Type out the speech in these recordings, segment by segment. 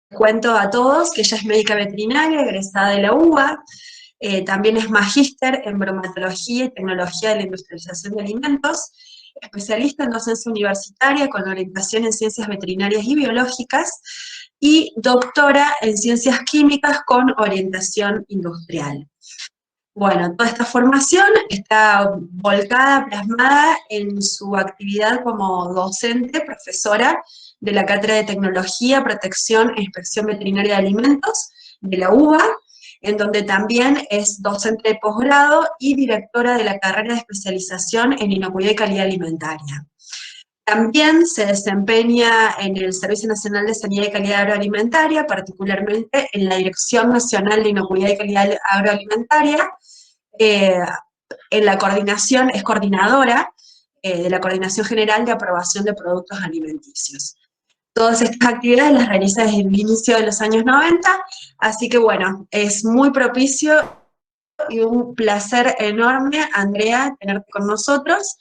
cuento a todos que ella es médica veterinaria, egresada de la UBA, también es magíster en bromatología y tecnología de la industrialización de alimentos, especialista en docencia universitaria con orientación en ciencias veterinarias y biológicas, y doctora en ciencias químicas con orientación industrial. Bueno, toda esta formación está volcada, plasmada en su actividad como docente, profesora de la Cátedra de Tecnología, Protección e Inspección Veterinaria de Alimentos de la UBA, en donde también es docente de posgrado y directora de la carrera de especialización en inocuidad y calidad alimentaria. También se desempeña en el Servicio Nacional de Sanidad y Calidad Agroalimentaria, particularmente en la Dirección Nacional de Inocuidad y Calidad Agroalimentaria. eh, en la coordinación, es coordinadora de la Coordinación General de Aprobación de Productos Alimenticios. Todas estas actividades las realiza desde el inicio de los años 90, así que bueno, es muy propicio y un placer enorme, Andrea, tenerte con nosotros,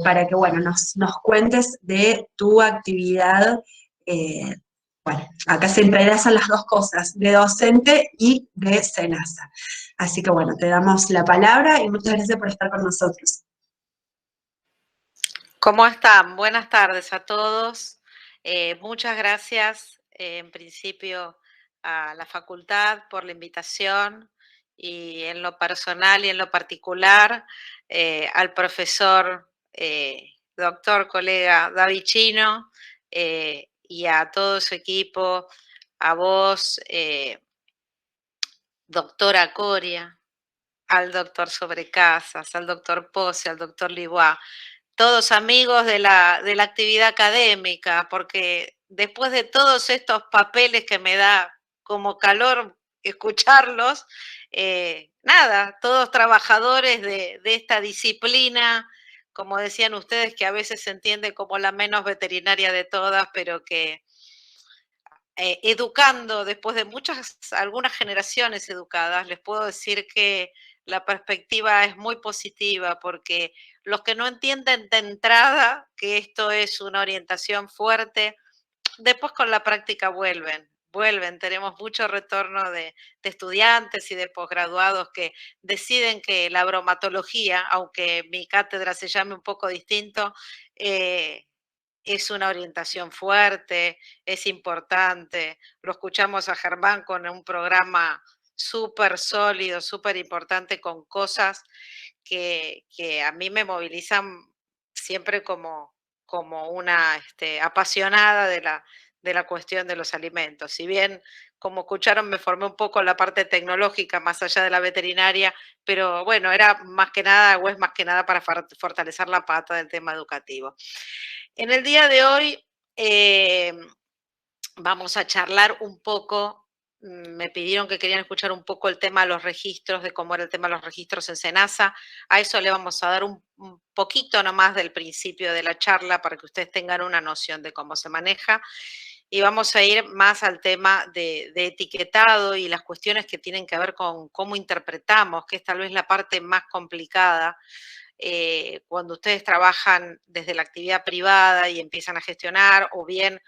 para que, bueno, nos cuentes de tu actividad. eh, bueno, acá se entrelazan las dos cosas, de docente y de SENASA. Así que, bueno, te damos la palabra y muchas gracias por estar con nosotros. ¿Cómo están? Buenas tardes a todos. Muchas gracias, en principio, a la facultad por la invitación y en lo personal y en lo particular al profesor, doctor, colega David Chino y a todo su equipo, a vos, doctora Coria, al doctor Sobrecasas, al doctor Pose, al doctor Libois, todos amigos de la actividad académica, porque después de todos estos papeles que me da como calor escucharlos, nada, todos trabajadores de esta disciplina, como decían ustedes, que a veces se entiende como la menos veterinaria de todas, pero que educando después de muchas, algunas generaciones educadas, les puedo decir que la perspectiva es muy positiva porque los que no entienden de entrada que esto es una orientación fuerte, después con la práctica vuelven. Tenemos mucho retorno de estudiantes y de posgraduados que deciden que la bromatología, aunque mi cátedra se llame un poco distinto, es una orientación fuerte, es importante. Lo escuchamos a Germán con un programa súper sólido, súper importante, con cosas que a mí me movilizan siempre como una apasionada de la cuestión de los alimentos. Si bien, como escucharon, me formé un poco en la parte tecnológica, más allá de la veterinaria, pero bueno, era más que nada, o es más que nada para fortalecer la pata del tema educativo. En el día de hoy vamos a charlar un poco, me pidieron que querían escuchar un poco el tema de los registros, de cómo era el tema de los registros en SENASA. A eso le vamos a dar un poquito nomás del principio de la charla para que ustedes tengan una noción de cómo se maneja. Y vamos a ir más al tema de etiquetado y las cuestiones que tienen que ver con cómo interpretamos, que es tal vez la parte más complicada. Cuando ustedes trabajan desde la actividad privada y empiezan a gestionar, o bien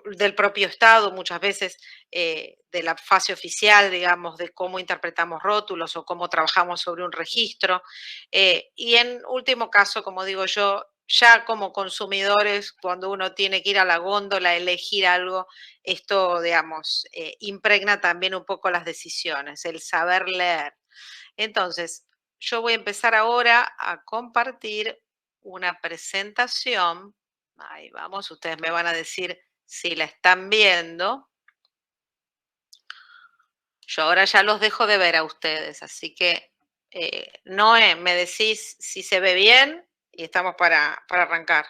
del propio Estado, muchas veces de la fase oficial, digamos, de cómo interpretamos rótulos o cómo trabajamos sobre un registro. Y en último caso, como digo yo, ya como consumidores, cuando uno tiene que ir a la góndola, elegir algo, esto, digamos, impregna también un poco las decisiones, el saber leer. Entonces, yo voy a empezar ahora a compartir una presentación. Ahí vamos, ustedes me van a decir si la están viendo. Yo ahora ya los dejo de ver a ustedes, así que Noé, me decís si se ve bien y estamos para arrancar.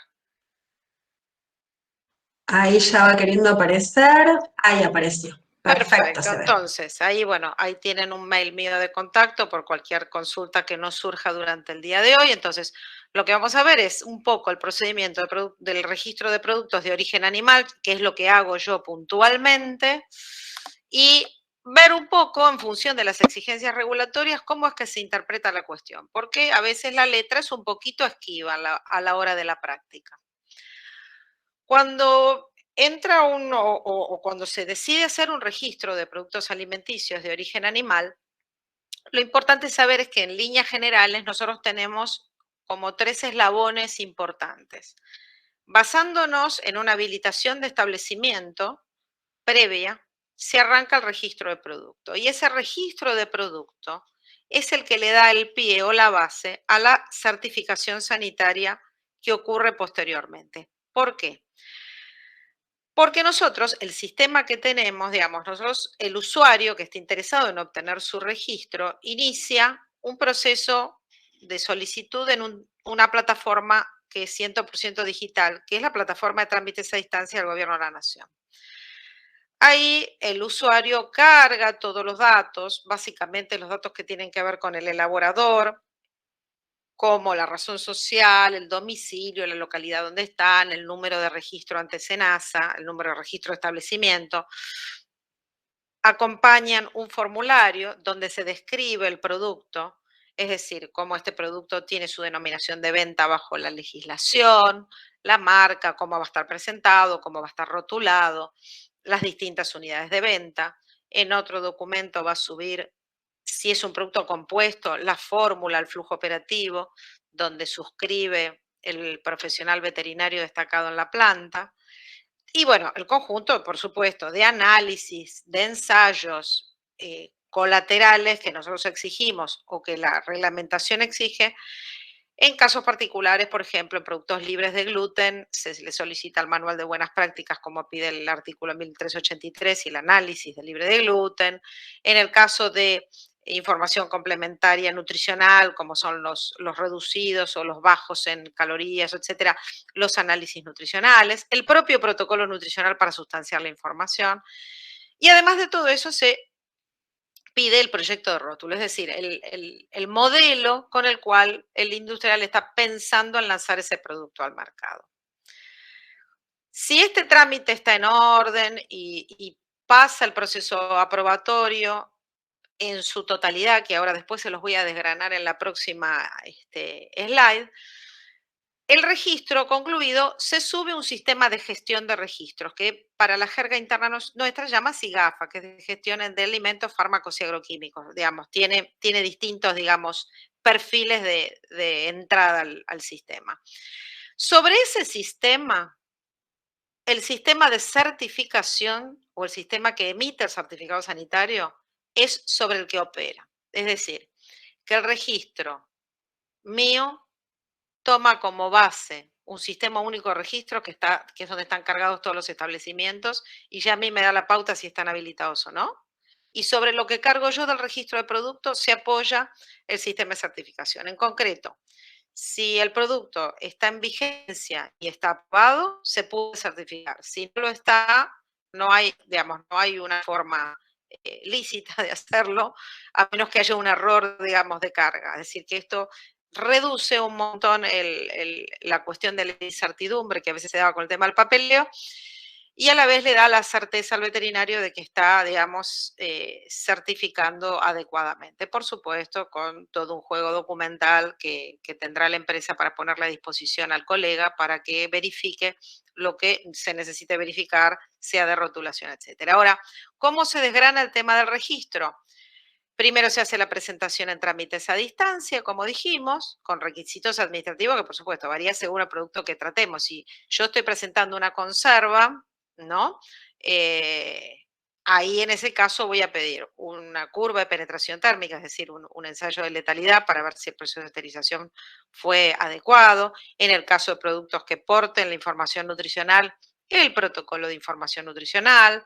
Ahí ya va queriendo aparecer. Ahí apareció. Perfecto, Perfecto, se ve. entonces ahí, bueno, ahí tienen un mail mío de contacto por cualquier consulta que nos surja durante el día de hoy. Entonces, lo que vamos a ver es un poco el procedimiento del registro de productos de origen animal, que es lo que hago yo puntualmente, y ver un poco en función de las exigencias regulatorias cómo es que se interpreta la cuestión, porque a veces la letra es un poquito esquiva a la hora de la práctica. Cuando entra uno, o cuando se decide hacer un registro de productos alimenticios de origen animal, lo importante saber es que en líneas generales nosotros tenemos como 3 eslabones importantes. Basándonos en una habilitación de establecimiento previa, se arranca el registro de producto. Y ese registro de producto es el que le da el pie o la base a la certificación sanitaria que ocurre posteriormente. ¿Por qué? Porque nosotros, el sistema que tenemos, digamos, nosotros, el usuario que esté interesado en obtener su registro, inicia un proceso de solicitud en una plataforma que es 100% digital, que es la plataforma de trámites a distancia del Gobierno de la Nación. Ahí el usuario carga todos los datos, básicamente los datos que tienen que ver con el elaborador, como la razón social, el domicilio, la localidad donde están, el número de registro ante SENASA, el número de registro de establecimiento. Acompañan un formulario donde se describe el producto, es decir, cómo este producto tiene su denominación de venta bajo la legislación, la marca, cómo va a estar presentado, cómo va a estar rotulado, las distintas unidades de venta. En otro documento va a subir, si es un producto compuesto, la fórmula, el flujo operativo, donde suscribe el profesional veterinario destacado en la planta. Y bueno, el conjunto, por supuesto, de análisis, de ensayos colaterales que nosotros exigimos o que la reglamentación exige. En casos particulares, por ejemplo, en productos libres de gluten, se le solicita el manual de buenas prácticas, como pide el artículo 1383, y el análisis de libre de gluten. En el caso de información complementaria nutricional, como son los reducidos o los bajos en calorías, etcétera, los análisis nutricionales, el propio protocolo nutricional para sustanciar la información. Y además de todo eso, se pide el proyecto de rótulo, es decir, el modelo con el cual el industrial está pensando en lanzar ese producto al mercado. Si este trámite está en orden y pasa el proceso aprobatorio en su totalidad, que ahora después se los voy a desgranar en la próxima slide, el registro concluido se sube a un sistema de gestión de registros, que para la jerga interna nuestra se llama SIGAFA, que es de gestión de alimentos, fármacos y agroquímicos. Digamos, tiene distintos, digamos, perfiles de entrada al sistema. Sobre ese sistema, el sistema de certificación o el sistema que emite el certificado sanitario es sobre el que opera. Es decir, que el registro mío toma como base un sistema único de registro que es donde están cargados todos los establecimientos y ya a mí me da la pauta si están habilitados o no. Y sobre lo que cargo yo del registro de productos se apoya el sistema de certificación. En concreto, si el producto está en vigencia y está aprobado, se puede certificar. Si no lo está, no hay, digamos, no hay una forma lícita de hacerlo, a menos que haya un error, digamos, de carga. Es decir, que esto reduce un montón la cuestión de la incertidumbre que a veces se daba con el tema del papeleo, y a la vez le da la certeza al veterinario de que está, digamos, certificando adecuadamente. Por supuesto, con todo un juego documental que tendrá la empresa para ponerle a disposición al colega para que verifique lo que se necesite verificar, sea de rotulación, etcétera. Ahora, ¿cómo se desgrana el tema del registro? Primero se hace la presentación en trámites a distancia, como dijimos, con requisitos administrativos que, por supuesto, varía según el producto que tratemos. Si yo estoy presentando una conserva, ¿no? Ahí en ese caso voy a pedir una curva de penetración térmica, es decir, un ensayo de letalidad para ver si el proceso de esterilización fue adecuado. En el caso de productos que porten la información nutricional, el protocolo de información nutricional.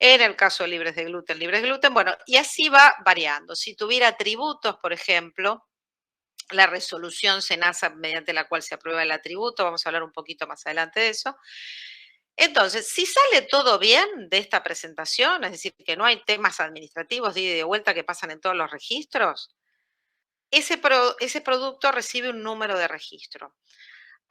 En el caso de libres de gluten, bueno, y así va variando. Si tuviera atributos, por ejemplo, la resolución SENASA mediante la cual se aprueba el atributo, vamos a hablar un poquito más adelante de eso. Entonces, si sale todo bien de esta presentación, es decir, que no hay temas administrativos de ida y de vuelta que pasan en todos los registros, ese producto recibe un número de registro.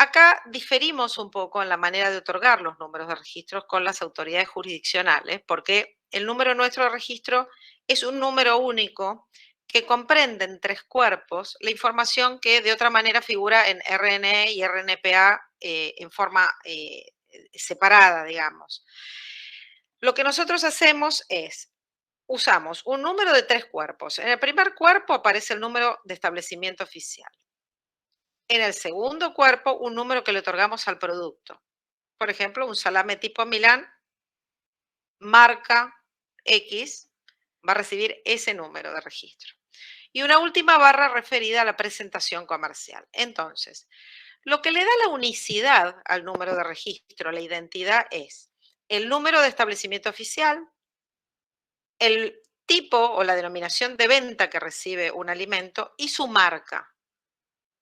Acá diferimos un poco en la manera de otorgar los números de registros con las autoridades jurisdiccionales, porque el número nuestro de registro es un número único que comprende en 3 cuerpos la información que de otra manera figura en RNE y RNPA en forma separada, digamos. Lo que nosotros hacemos es, usamos un número de 3 cuerpos. En el primer cuerpo aparece el número de establecimiento oficial. En el segundo cuerpo, un número que le otorgamos al producto. Por ejemplo, un salame tipo Milán, marca X, va a recibir ese número de registro. Y una última barra referida a la presentación comercial. Entonces, lo que le da la unicidad al número de registro, la identidad, es el número de establecimiento oficial, el tipo o la denominación de venta que recibe un alimento y su marca.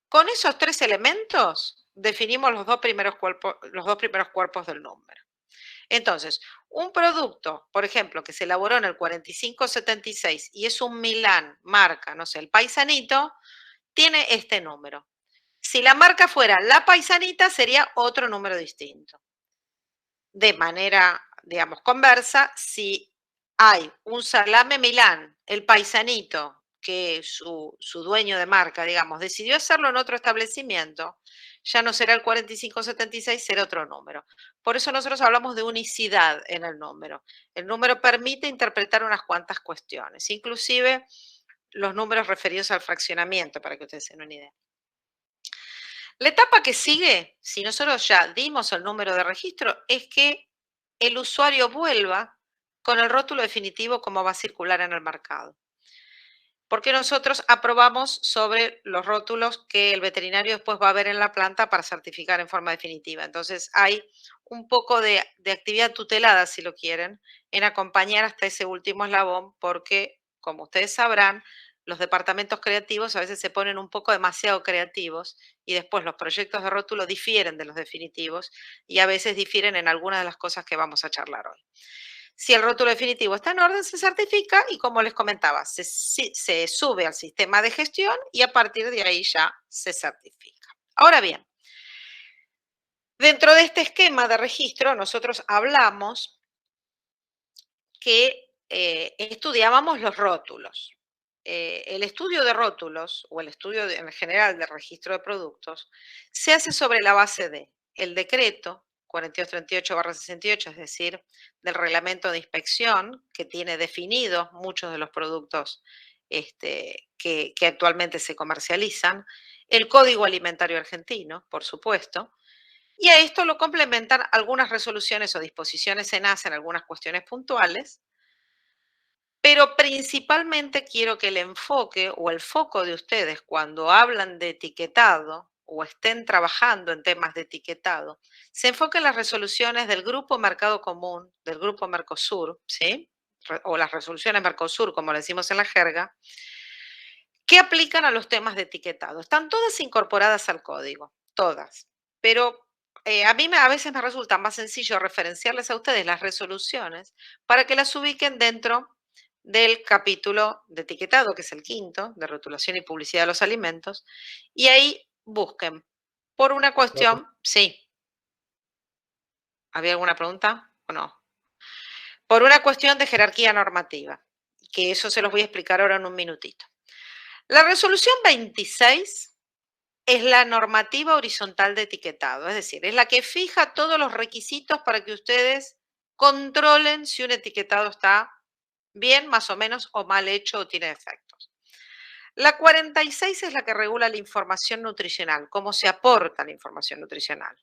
Con esos 3 elementos definimos los dos primeros cuerpos del número. Entonces, un producto, por ejemplo, que se elaboró en el 4576 y es un Milán, marca, no sé, el Paisanito, tiene este número. Si la marca fuera la Paisanita, sería otro número distinto. De manera, digamos, conversa, si hay un salame Milán, el Paisanito, que su dueño de marca, digamos, decidió hacerlo en otro establecimiento, ya no será el 4576, será otro número. Por eso nosotros hablamos de unicidad en el número. El número permite interpretar unas cuantas cuestiones, inclusive los números referidos al fraccionamiento, para que ustedes se den una idea. La etapa que sigue, si nosotros ya dimos el número de registro, es que el usuario vuelva con el rótulo definitivo como va a circular en el mercado. Porque nosotros aprobamos sobre los rótulos que el veterinario después va a ver en la planta para certificar en forma definitiva. Entonces hay un poco de actividad tutelada, si lo quieren, en acompañar hasta ese último eslabón, porque, como ustedes sabrán, los departamentos creativos a veces se ponen un poco demasiado creativos y después los proyectos de rótulo difieren de los definitivos y a veces difieren en algunas de las cosas que vamos a charlar hoy. Si el rótulo definitivo está en orden, se certifica y, como les comentaba, se sube al sistema de gestión y a partir de ahí ya se certifica. Ahora bien, dentro de este esquema de registro, nosotros hablamos que estudiábamos los rótulos. El estudio de rótulos o el estudio en general de registro de productos se hace sobre la base de el decreto 4238/68, es decir, del reglamento de inspección que tiene definidos muchos de los productos que actualmente se comercializan, el Código Alimentario Argentino, por supuesto, y a esto lo complementan algunas resoluciones o disposiciones SENASA en algunas cuestiones puntuales, pero principalmente quiero que el enfoque o el foco de ustedes cuando hablan de etiquetado o estén trabajando en temas de etiquetado, se enfoque en las resoluciones del Grupo Mercado Común, del Grupo Mercosur, ¿sí? O las resoluciones Mercosur, como le decimos en la jerga, que aplican a los temas de etiquetado. Están todas incorporadas al código, todas, pero a mí a veces me resulta más sencillo referenciarles a ustedes las resoluciones para que las ubiquen dentro del capítulo de etiquetado, que es el quinto, de rotulación y publicidad de los alimentos, y ahí busquen. Por una cuestión, sí. ¿Había alguna pregunta o no? Por una cuestión de jerarquía normativa, que eso se los voy a explicar ahora en un minutito. La resolución 26 es la normativa horizontal de etiquetado, es decir, es la que fija todos los requisitos para que ustedes controlen si un etiquetado está bien, más o menos, o mal hecho o tiene defectos. La 46 es la que regula la información nutricional, cómo se aporta la información nutricional.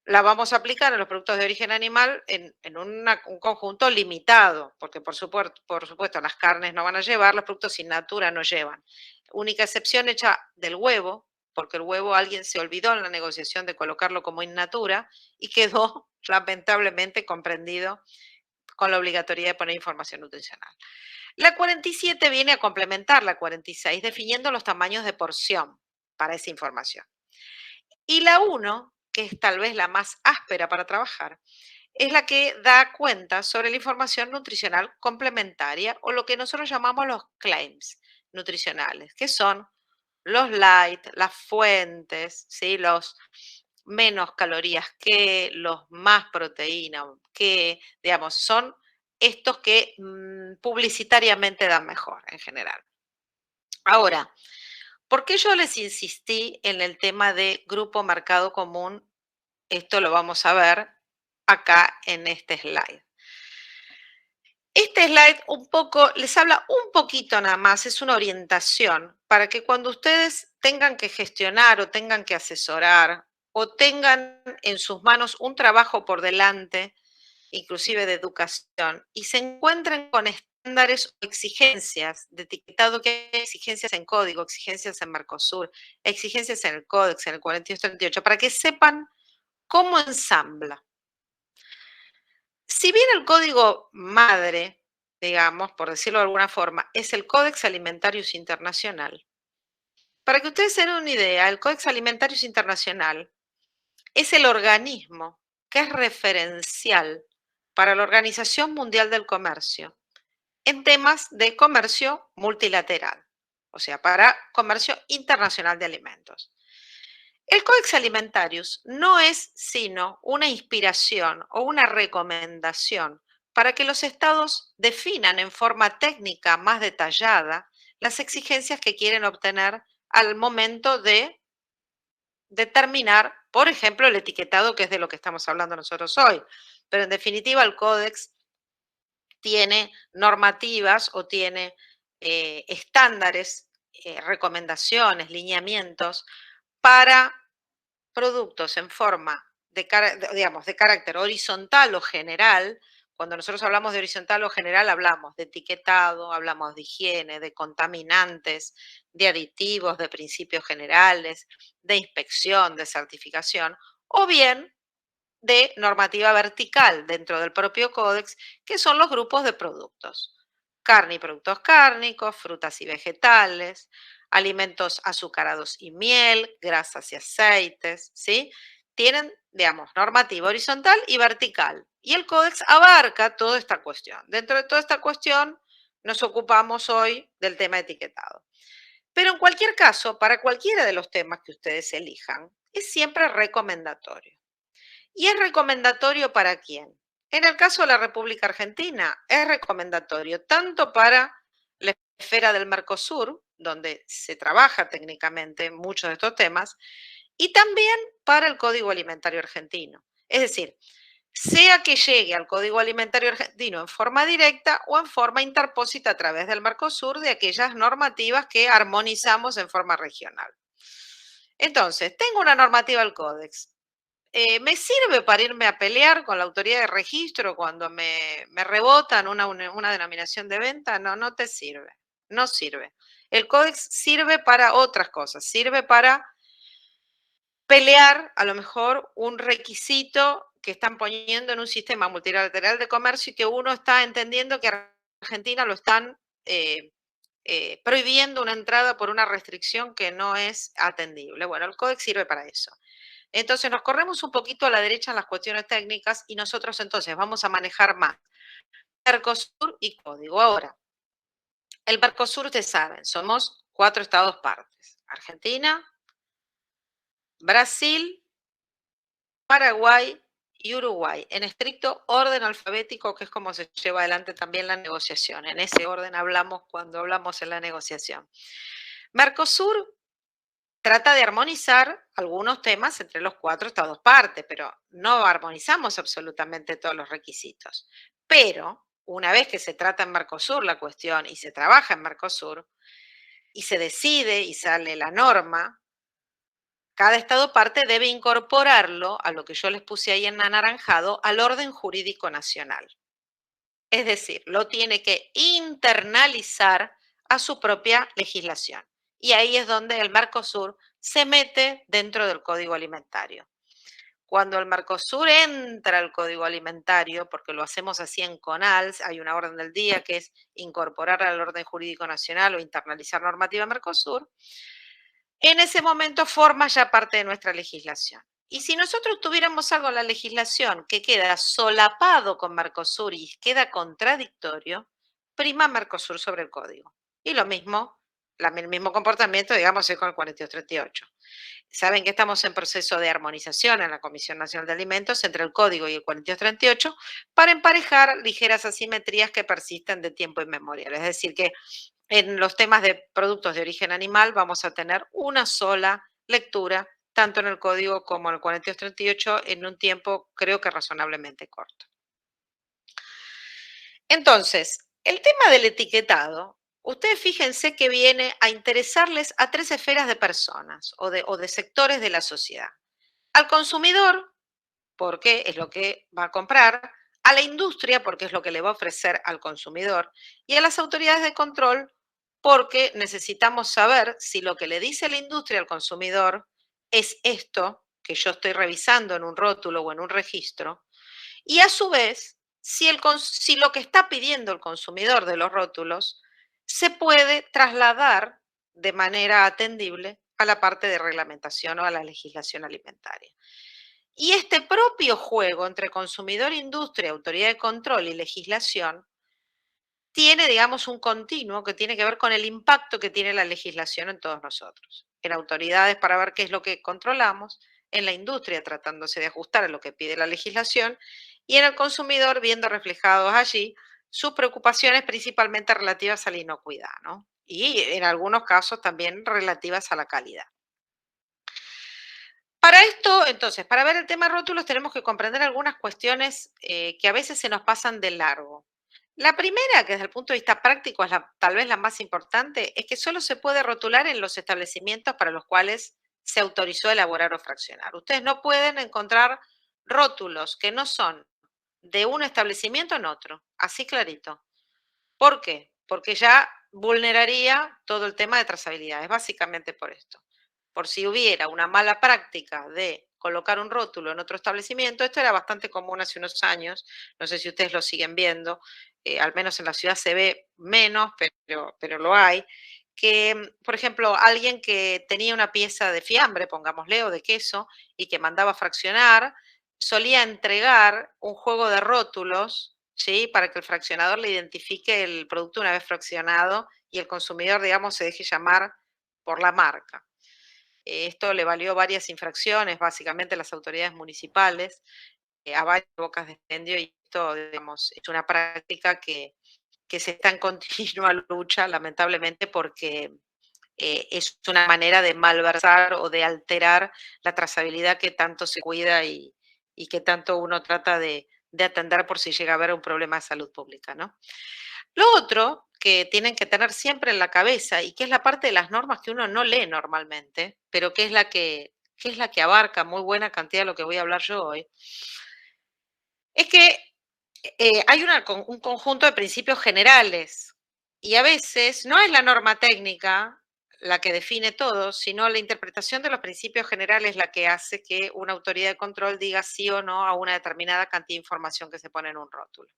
La vamos a aplicar en los productos de origen animal en un conjunto limitado, porque por supuesto las carnes no van a llevar, los productos sin natura no llevan. Única excepción hecha del huevo, porque el huevo alguien se olvidó en la negociación de colocarlo como in natura y quedó lamentablemente comprendido con la obligatoriedad de poner información nutricional. La 47 viene a complementar la 46, definiendo los tamaños de porción para esa información. Y la 1, que es tal vez la más áspera para trabajar, es la que da cuenta sobre la información nutricional complementaria o lo que nosotros llamamos los claims nutricionales, que son los light, las fuentes, ¿sí? Los menos calorías que, los más proteína que, digamos, son estos que publicitariamente dan mejor en general. Ahora, ¿por qué yo les insistí en el tema de grupo mercado común Esto lo vamos a ver acá en este slide. Este slide un poco, les habla un poquito nada más, es una orientación para que cuando ustedes tengan que gestionar o tengan que asesorar o tengan en sus manos un trabajo por delante, inclusive de educación, y se encuentren con estándares o exigencias de etiquetado, que hay exigencias en código, exigencias en Mercosur, exigencias en el Códex, en el 4238, para que sepan cómo ensambla. Si bien el código madre, digamos, por decirlo de alguna forma, es el Codex Alimentarius Internacional, para que ustedes se den una idea, el Codex Alimentarius Internacional es el organismo que es referencial para la Organización Mundial del Comercio en temas de comercio multilateral, o sea, para comercio internacional de alimentos. El Codex Alimentarius no es sino una inspiración o una recomendación para que los estados definan en forma técnica más detallada las exigencias que quieren obtener al momento de determinar, por ejemplo, el etiquetado, que es de lo que estamos hablando nosotros hoy. Pero en definitiva, el Codex tiene normativas o tiene estándares, recomendaciones, lineamientos para productos en forma de, digamos, de carácter horizontal o general. Cuando nosotros hablamos de horizontal o general, hablamos de etiquetado, hablamos de higiene, de contaminantes, de aditivos, de principios generales, de inspección, de certificación, o bien de normativa vertical dentro del propio códex, que son los grupos de productos. Carne y productos cárnicos, frutas y vegetales, alimentos azucarados y miel, grasas y aceites, ¿sí? Tienen, digamos, normativa horizontal y vertical. Y el códex abarca toda esta cuestión. Dentro de toda esta cuestión nos ocupamos hoy del tema etiquetado. Pero en cualquier caso, para cualquiera de los temas que ustedes elijan, es siempre recomendatorio. ¿Y es recomendatorio para quién? En el caso de la República Argentina, es recomendatorio tanto para la esfera del Mercosur, donde se trabaja técnicamente muchos de estos temas, y también para el Código Alimentario Argentino. Es decir, sea que llegue al Código Alimentario Argentino en forma directa o en forma interpósita a través del Mercosur de aquellas normativas que armonizamos en forma regional. Entonces, tengo una normativa del Códex. ¿Me sirve para irme a pelear con la autoridad de registro cuando me rebotan una denominación de venta? No, no te sirve, no sirve. El códex sirve para otras cosas, sirve para pelear a lo mejor un requisito que están poniendo en un sistema multilateral de comercio y que uno está entendiendo que Argentina lo están prohibiendo una entrada por una restricción que no es atendible. Bueno, el códex sirve para eso. Entonces nos corremos un poquito a la derecha en las cuestiones técnicas y nosotros entonces vamos a manejar más Mercosur y código. Ahora, el Mercosur, ustedes saben, somos 4 estados partes: Argentina, Brasil, Paraguay y Uruguay, en estricto orden alfabético, que es como se lleva adelante también la negociación. En ese orden hablamos cuando hablamos en la negociación. Mercosur trata de armonizar algunos temas entre los 4 estados parte, pero no armonizamos absolutamente todos los requisitos. Pero una vez que se trata en Mercosur la cuestión y se trabaja en Mercosur y se decide y sale la norma, cada estado parte debe incorporarlo a lo que yo les puse ahí en anaranjado, al orden jurídico nacional. Es decir, lo tiene que internalizar a su propia legislación. Y ahí es donde el Mercosur se mete dentro del Código Alimentario. Cuando el Mercosur entra al Código Alimentario, porque lo hacemos así en CONALS, hay una orden del día que es incorporar al orden jurídico nacional o internalizar normativa Mercosur, en ese momento forma ya parte de nuestra legislación. Y si nosotros tuviéramos algo en la legislación que queda solapado con Mercosur y queda contradictorio, prima Mercosur sobre el código. Y lo mismo, el mismo comportamiento, digamos, es con el 4238. Saben que estamos en proceso de armonización en la Comisión Nacional de Alimentos entre el código y el 4238 para emparejar ligeras asimetrías que persisten de tiempo inmemorial. Es decir, que en los temas de productos de origen animal vamos a tener una sola lectura tanto en el código como en el 4238 en un tiempo creo que razonablemente corto. Entonces, el tema del etiquetado, ustedes fíjense que viene a interesarles a 3 esferas de personas o de sectores de la sociedad. Al consumidor, porque es lo que va a comprar, a la industria, porque es lo que le va a ofrecer al consumidor, y a las autoridades de control, porque necesitamos saber si lo que le dice la industria al consumidor es esto que yo estoy revisando en un rótulo o en un registro, y a su vez, si lo que está pidiendo el consumidor de los rótulos se puede trasladar de manera atendible a la parte de reglamentación o a la legislación alimentaria. Y este propio juego entre consumidor, industria, autoridad de control y legislación tiene, digamos, un continuo que tiene que ver con el impacto que tiene la legislación en todos nosotros. En autoridades para ver qué es lo que controlamos, en la industria tratándose de ajustar a lo que pide la legislación y en el consumidor viendo reflejados allí sus preocupaciones principalmente relativas a la inocuidad, ¿no? Y en algunos casos también relativas a la calidad. Para esto, entonces, para ver el tema rótulos tenemos que comprender algunas cuestiones que a veces se nos pasan de largo. La primera, que desde el punto de vista práctico es tal vez la más importante, es que solo se puede rotular en los establecimientos para los cuales se autorizó elaborar o fraccionar. Ustedes no pueden encontrar rótulos que no son de un establecimiento en otro, así clarito. ¿Por qué? Porque ya vulneraría todo el tema de trazabilidad. Es básicamente por esto. Por si hubiera una mala práctica de colocar un rótulo en otro establecimiento, esto era bastante común hace unos años, no sé si ustedes lo siguen viendo, al menos en la ciudad se ve menos, pero lo hay, que, por ejemplo, alguien que tenía una pieza de fiambre, pongámosle, o de queso, y que mandaba fraccionar, solía entregar un juego de rótulos, ¿sí? Para que el fraccionador le identifique el producto una vez fraccionado y el consumidor, digamos, se deje llamar por la marca. Esto le valió varias infracciones, básicamente a las autoridades municipales, a varias bocas de expendio, y esto, digamos, es una práctica que se está en continua lucha, lamentablemente, porque es una manera de malversar o de alterar la trazabilidad que tanto se cuida y que tanto uno trata de atender por si llega a haber un problema de salud pública, ¿no? Lo otro que tienen que tener siempre en la cabeza y que es la parte de las normas que uno no lee normalmente, pero que es la que abarca muy buena cantidad de lo que voy a hablar yo hoy, es que hay un conjunto de principios generales y a veces no es la norma técnica la que define todo, sino la interpretación de los principios generales la que hace que una autoridad de control diga sí o no a una determinada cantidad de información que se pone en un rótulo.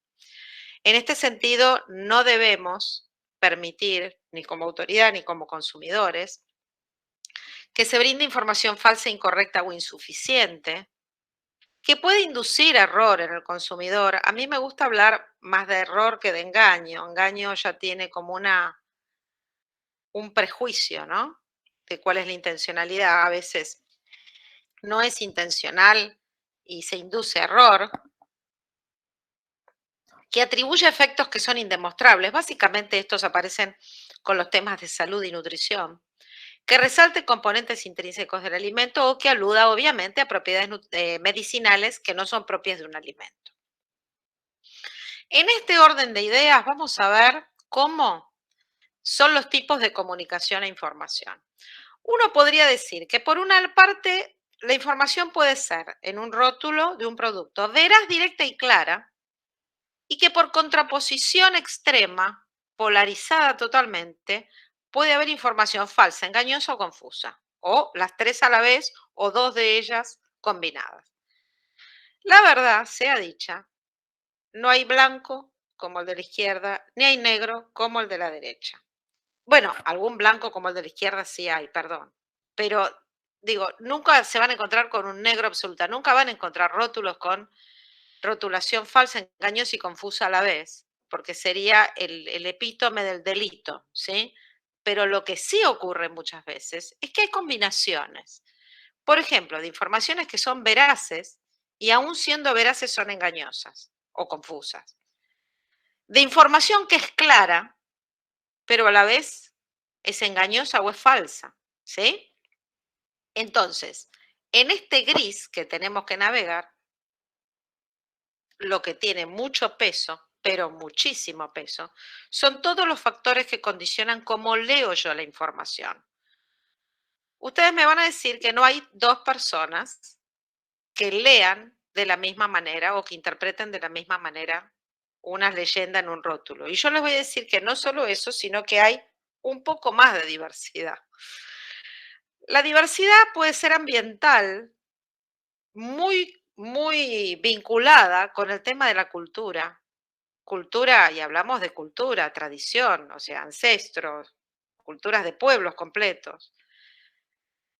En este sentido, no debemos permitir, ni como autoridad ni como consumidores, que se brinde información falsa, incorrecta o insuficiente, que puede inducir error en el consumidor. A mí me gusta hablar más de error que de engaño. Engaño ya tiene como un prejuicio, ¿no? De cuál es la intencionalidad. A veces no es intencional y se induce error, que atribuye efectos que son indemostrables. Básicamente estos aparecen con los temas de salud y nutrición, que resalte componentes intrínsecos del alimento o que aluda obviamente a propiedades medicinales que no son propias de un alimento. En este orden de ideas vamos a ver cómo son los tipos de comunicación e información. Uno podría decir que por una parte la información puede ser en un rótulo de un producto veraz, directa y clara, y que por contraposición extrema, polarizada totalmente, puede haber información falsa, engañosa o confusa, o las tres a la vez o dos de ellas combinadas. La verdad sea dicha, no hay blanco como el de la izquierda, ni hay negro como el de la derecha. Bueno, algún blanco como el de la izquierda sí hay, perdón, pero digo, nunca se van a encontrar con un negro absoluta, nunca van a encontrar rótulos con rotulación falsa, engañosa y confusa a la vez, porque sería el epítome del delito, ¿sí? Pero lo que sí ocurre muchas veces es que hay combinaciones, por ejemplo, de informaciones que son veraces y aún siendo veraces son engañosas o confusas. De información que es clara, pero a la vez es engañosa o es falsa, ¿sí? Entonces, En este gris que tenemos que navegar, lo que tiene mucho peso, pero muchísimo peso, son todos los factores que condicionan cómo leo yo la información. Ustedes me van a decir que no hay dos personas que lean de la misma manera o que interpreten de la misma manera una leyenda en un rótulo. Y yo les voy a decir que no solo eso, sino que hay un poco más de diversidad. La diversidad puede ser ambiental, muy vinculada con el tema de la cultura. Cultura, y hablamos de cultura, tradición, o sea, ancestros, culturas de pueblos completos.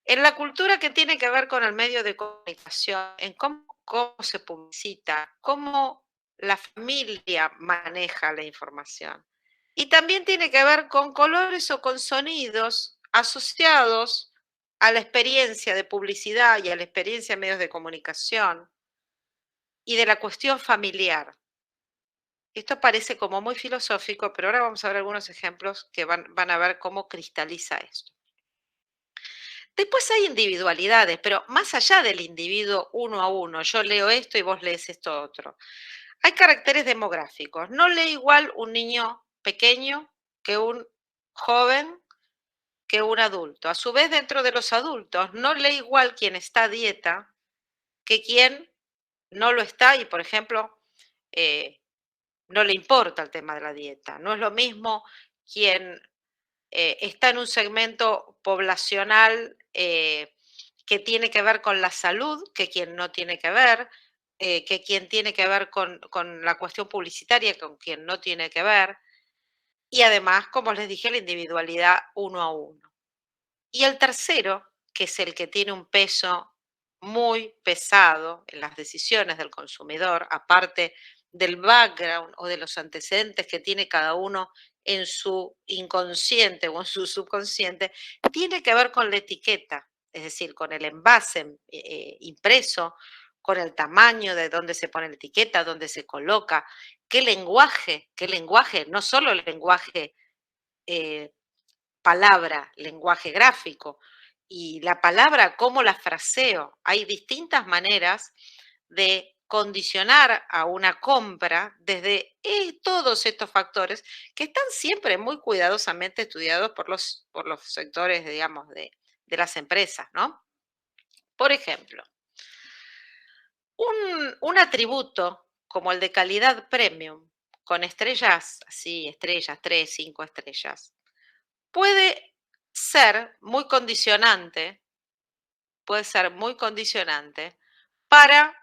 En la cultura que tiene que ver con el medio de comunicación, en cómo se publicita, cómo la familia maneja la información. Y también tiene que ver con colores o con sonidos asociados a la experiencia de publicidad y a la experiencia de medios de comunicación y de la cuestión familiar. Esto parece como muy filosófico, pero ahora vamos a ver algunos ejemplos que van a ver cómo cristaliza esto. Después hay individualidades, pero más allá del individuo uno a uno, yo leo esto y vos lees esto otro. Hay caracteres demográficos. No lee igual un niño pequeño que un joven, que un adulto. A su vez, dentro de los adultos, no lee igual quien está a dieta que quien no lo está y, por ejemplo, eh, no le importa el tema de la dieta. No es lo mismo quien está en un segmento poblacional que tiene que ver con la salud, que quien no tiene que ver, que quien tiene que ver con la cuestión publicitaria, con quien no tiene que ver, y además, como les dije, la individualidad uno a uno. Y el tercero, que es el que tiene un peso muy pesado en las decisiones del consumidor, aparte del background o de los antecedentes que tiene cada uno en su inconsciente o en su subconsciente, tiene que ver con la etiqueta, es decir, con el envase impreso, con el tamaño de dónde se pone la etiqueta, dónde se coloca, qué lenguaje, no solo el lenguaje eh, palabra, lenguaje gráfico, y la palabra, cómo la fraseo. Hay distintas maneras de condicionar a una compra desde todos estos factores que están siempre muy cuidadosamente estudiados por los sectores, digamos, de las empresas, ¿no? Por ejemplo, un atributo como el de calidad premium, con estrellas, así, estrellas, 3, 5 estrellas, puede ser muy condicionante, puede ser muy condicionante para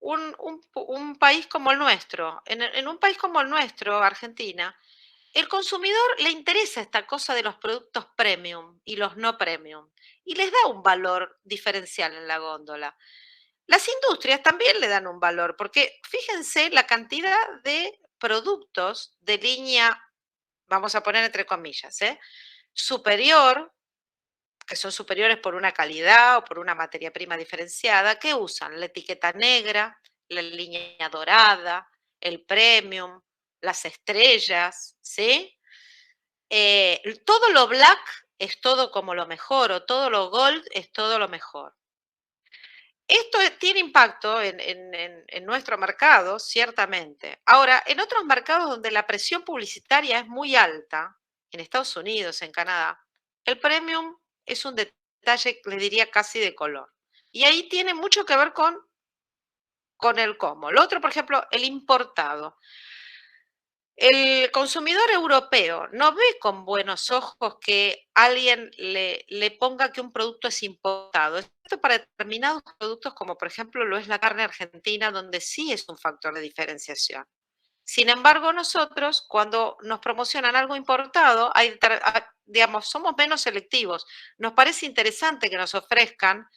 un país como el nuestro. En un país como el nuestro, Argentina, el consumidor le interesa esta cosa de los productos premium y los no premium y les da un valor diferencial en la góndola. Las industrias también le dan un valor, porque fíjense la cantidad de productos de línea, vamos a poner entre comillas, superior, que son superiores por una calidad o por una materia prima diferenciada, que usan la etiqueta negra, la línea dorada, el premium, las estrellas, ¿sí? Todo lo black es todo como lo mejor o todo lo gold es todo lo mejor. Esto tiene impacto en nuestro mercado, ciertamente. Ahora, en otros mercados donde la presión publicitaria es muy alta, en Estados Unidos, en Canadá, el premium es un detalle, le diría, casi de color. Y ahí tiene mucho que ver con el cómo. Lo otro, por ejemplo, el importado. El consumidor europeo no ve con buenos ojos que alguien le ponga que un producto es importado. Esto para determinados productos, como por ejemplo lo es la carne argentina, donde sí es un factor de diferenciación. Sin embargo, nosotros, cuando nos promocionan algo importado, digamos, somos menos selectivos. Nos parece interesante que nos ofrezcan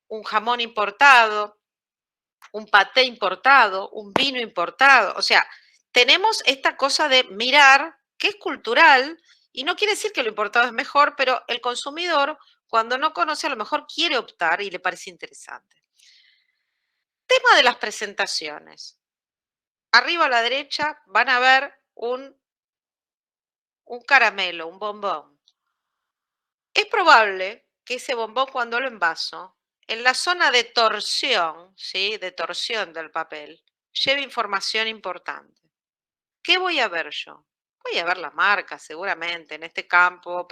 un jamón importado, un paté importado, un vino importado. O sea, tenemos esta cosa de mirar que es cultural y no quiere decir que lo importado es mejor, pero el consumidor, cuando no conoce, a lo mejor quiere optar y le parece interesante. Tema de las presentaciones. Arriba a la derecha van a ver un caramelo, un bombón. Es probable que ese bombón, cuando lo envaso, en la zona de torsión, ¿sí? De torsión del papel, lleva información importante. ¿Qué voy a ver yo? Voy a ver la marca, seguramente, en este campo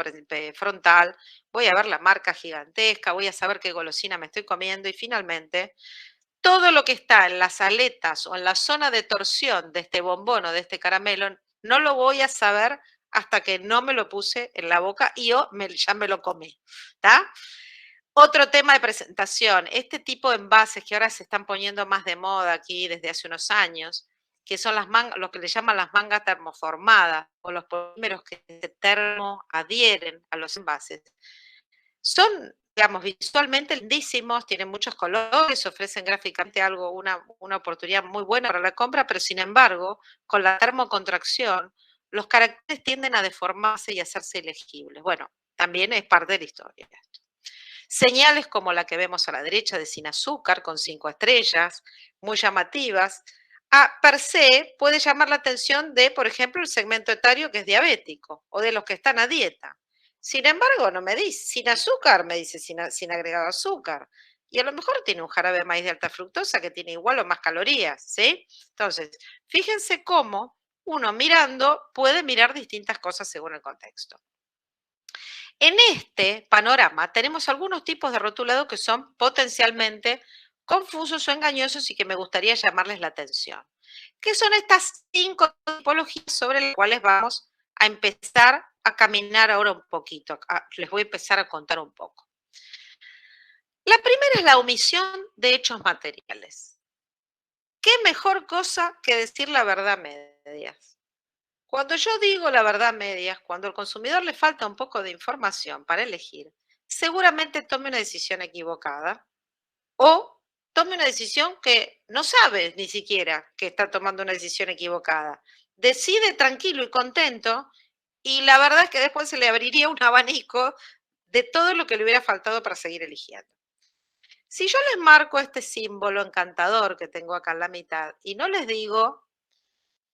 frontal, voy a ver la marca gigantesca, voy a saber qué golosina me estoy comiendo y finalmente todo lo que está en las aletas o en la zona de torsión de este bombón o de este caramelo, no lo voy a saber hasta que no me lo puse en la boca y yo ya me lo comí. ¿Está? Otro tema de presentación, este tipo de envases que ahora se están poniendo más de moda aquí desde hace unos años, que son las mangas, lo que le llaman las mangas termoformadas o los polímeros que se termoadhieren a los envases. Son, digamos, visualmente lindísimos, tienen muchos colores, ofrecen gráficamente algo, una oportunidad muy buena para la compra, pero sin embargo, con la termocontracción, los caracteres tienden a deformarse y a hacerse ilegibles. Bueno, también es parte de la historia. Señales como la que vemos a la derecha de sin azúcar, con 5 estrellas, muy llamativas, per se puede llamar la atención de, por ejemplo, el segmento etario que es diabético o de los que están a dieta. Sin embargo, no me dice sin azúcar, me dice sin agregado azúcar. Y a lo mejor tiene un jarabe de maíz de alta fructosa que tiene igual o más calorías, ¿sí? Entonces, fíjense cómo uno mirando puede mirar distintas cosas según el contexto. En este panorama tenemos algunos tipos de rotulado que son potencialmente confusos o engañosos y que me gustaría llamarles la atención. ¿Qué son estas 5 tipologías sobre las cuales vamos a empezar a caminar ahora un poquito? Les voy a empezar a contar un poco. La primera es la omisión de hechos materiales. ¿Qué mejor cosa que decir la verdad a medias? Cuando yo digo la verdad a medias, cuando al consumidor le falta un poco de información para elegir, seguramente tome una decisión equivocada o tome una decisión que no sabe ni siquiera que está tomando una decisión equivocada. Decide tranquilo y contento y la verdad es que después se le abriría un abanico de todo lo que le hubiera faltado para seguir eligiendo. Si yo les marco este símbolo encantador que tengo acá en la mitad y no les digo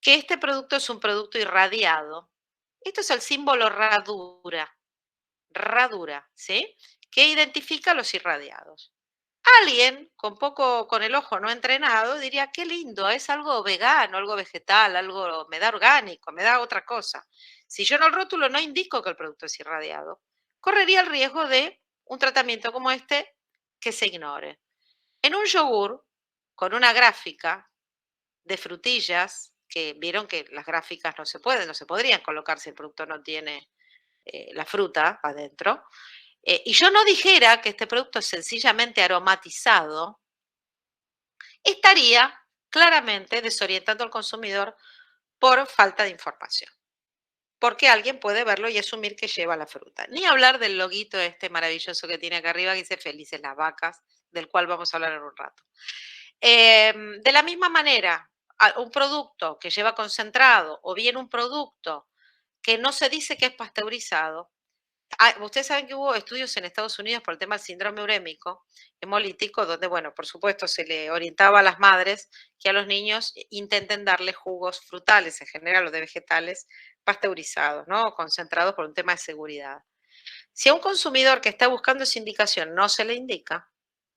que este producto es un producto irradiado, esto es el símbolo radura, ¿sí? Que identifica a los irradiados. Alguien con el ojo no entrenado diría, qué lindo, es algo vegano, algo vegetal, algo me da orgánico, me da otra cosa. Si yo en el rótulo no indico que el producto es irradiado, correría el riesgo de un tratamiento como este que se ignore. En un yogur, con una gráfica de frutillas, que vieron que las gráficas no se podrían colocar si el producto no tiene la fruta adentro, y yo no dijera que este producto es sencillamente aromatizado, estaría claramente desorientando al consumidor por falta de información. Porque alguien puede verlo y asumir que lleva la fruta. Ni hablar del loguito este maravilloso que tiene acá arriba que dice felices las vacas, del cual vamos a hablar en un rato. De la misma manera, un producto que lleva concentrado o bien un producto que no se dice que es pasteurizado. Ustedes saben que hubo estudios en Estados Unidos por el tema del síndrome urémico, hemolítico, donde, bueno, por supuesto, se le orientaba a las madres que a los niños intenten darle jugos frutales, en general, o de vegetales, pasteurizados, ¿no? Concentrados por un tema de seguridad. Si a un consumidor que está buscando esa indicación no se le indica,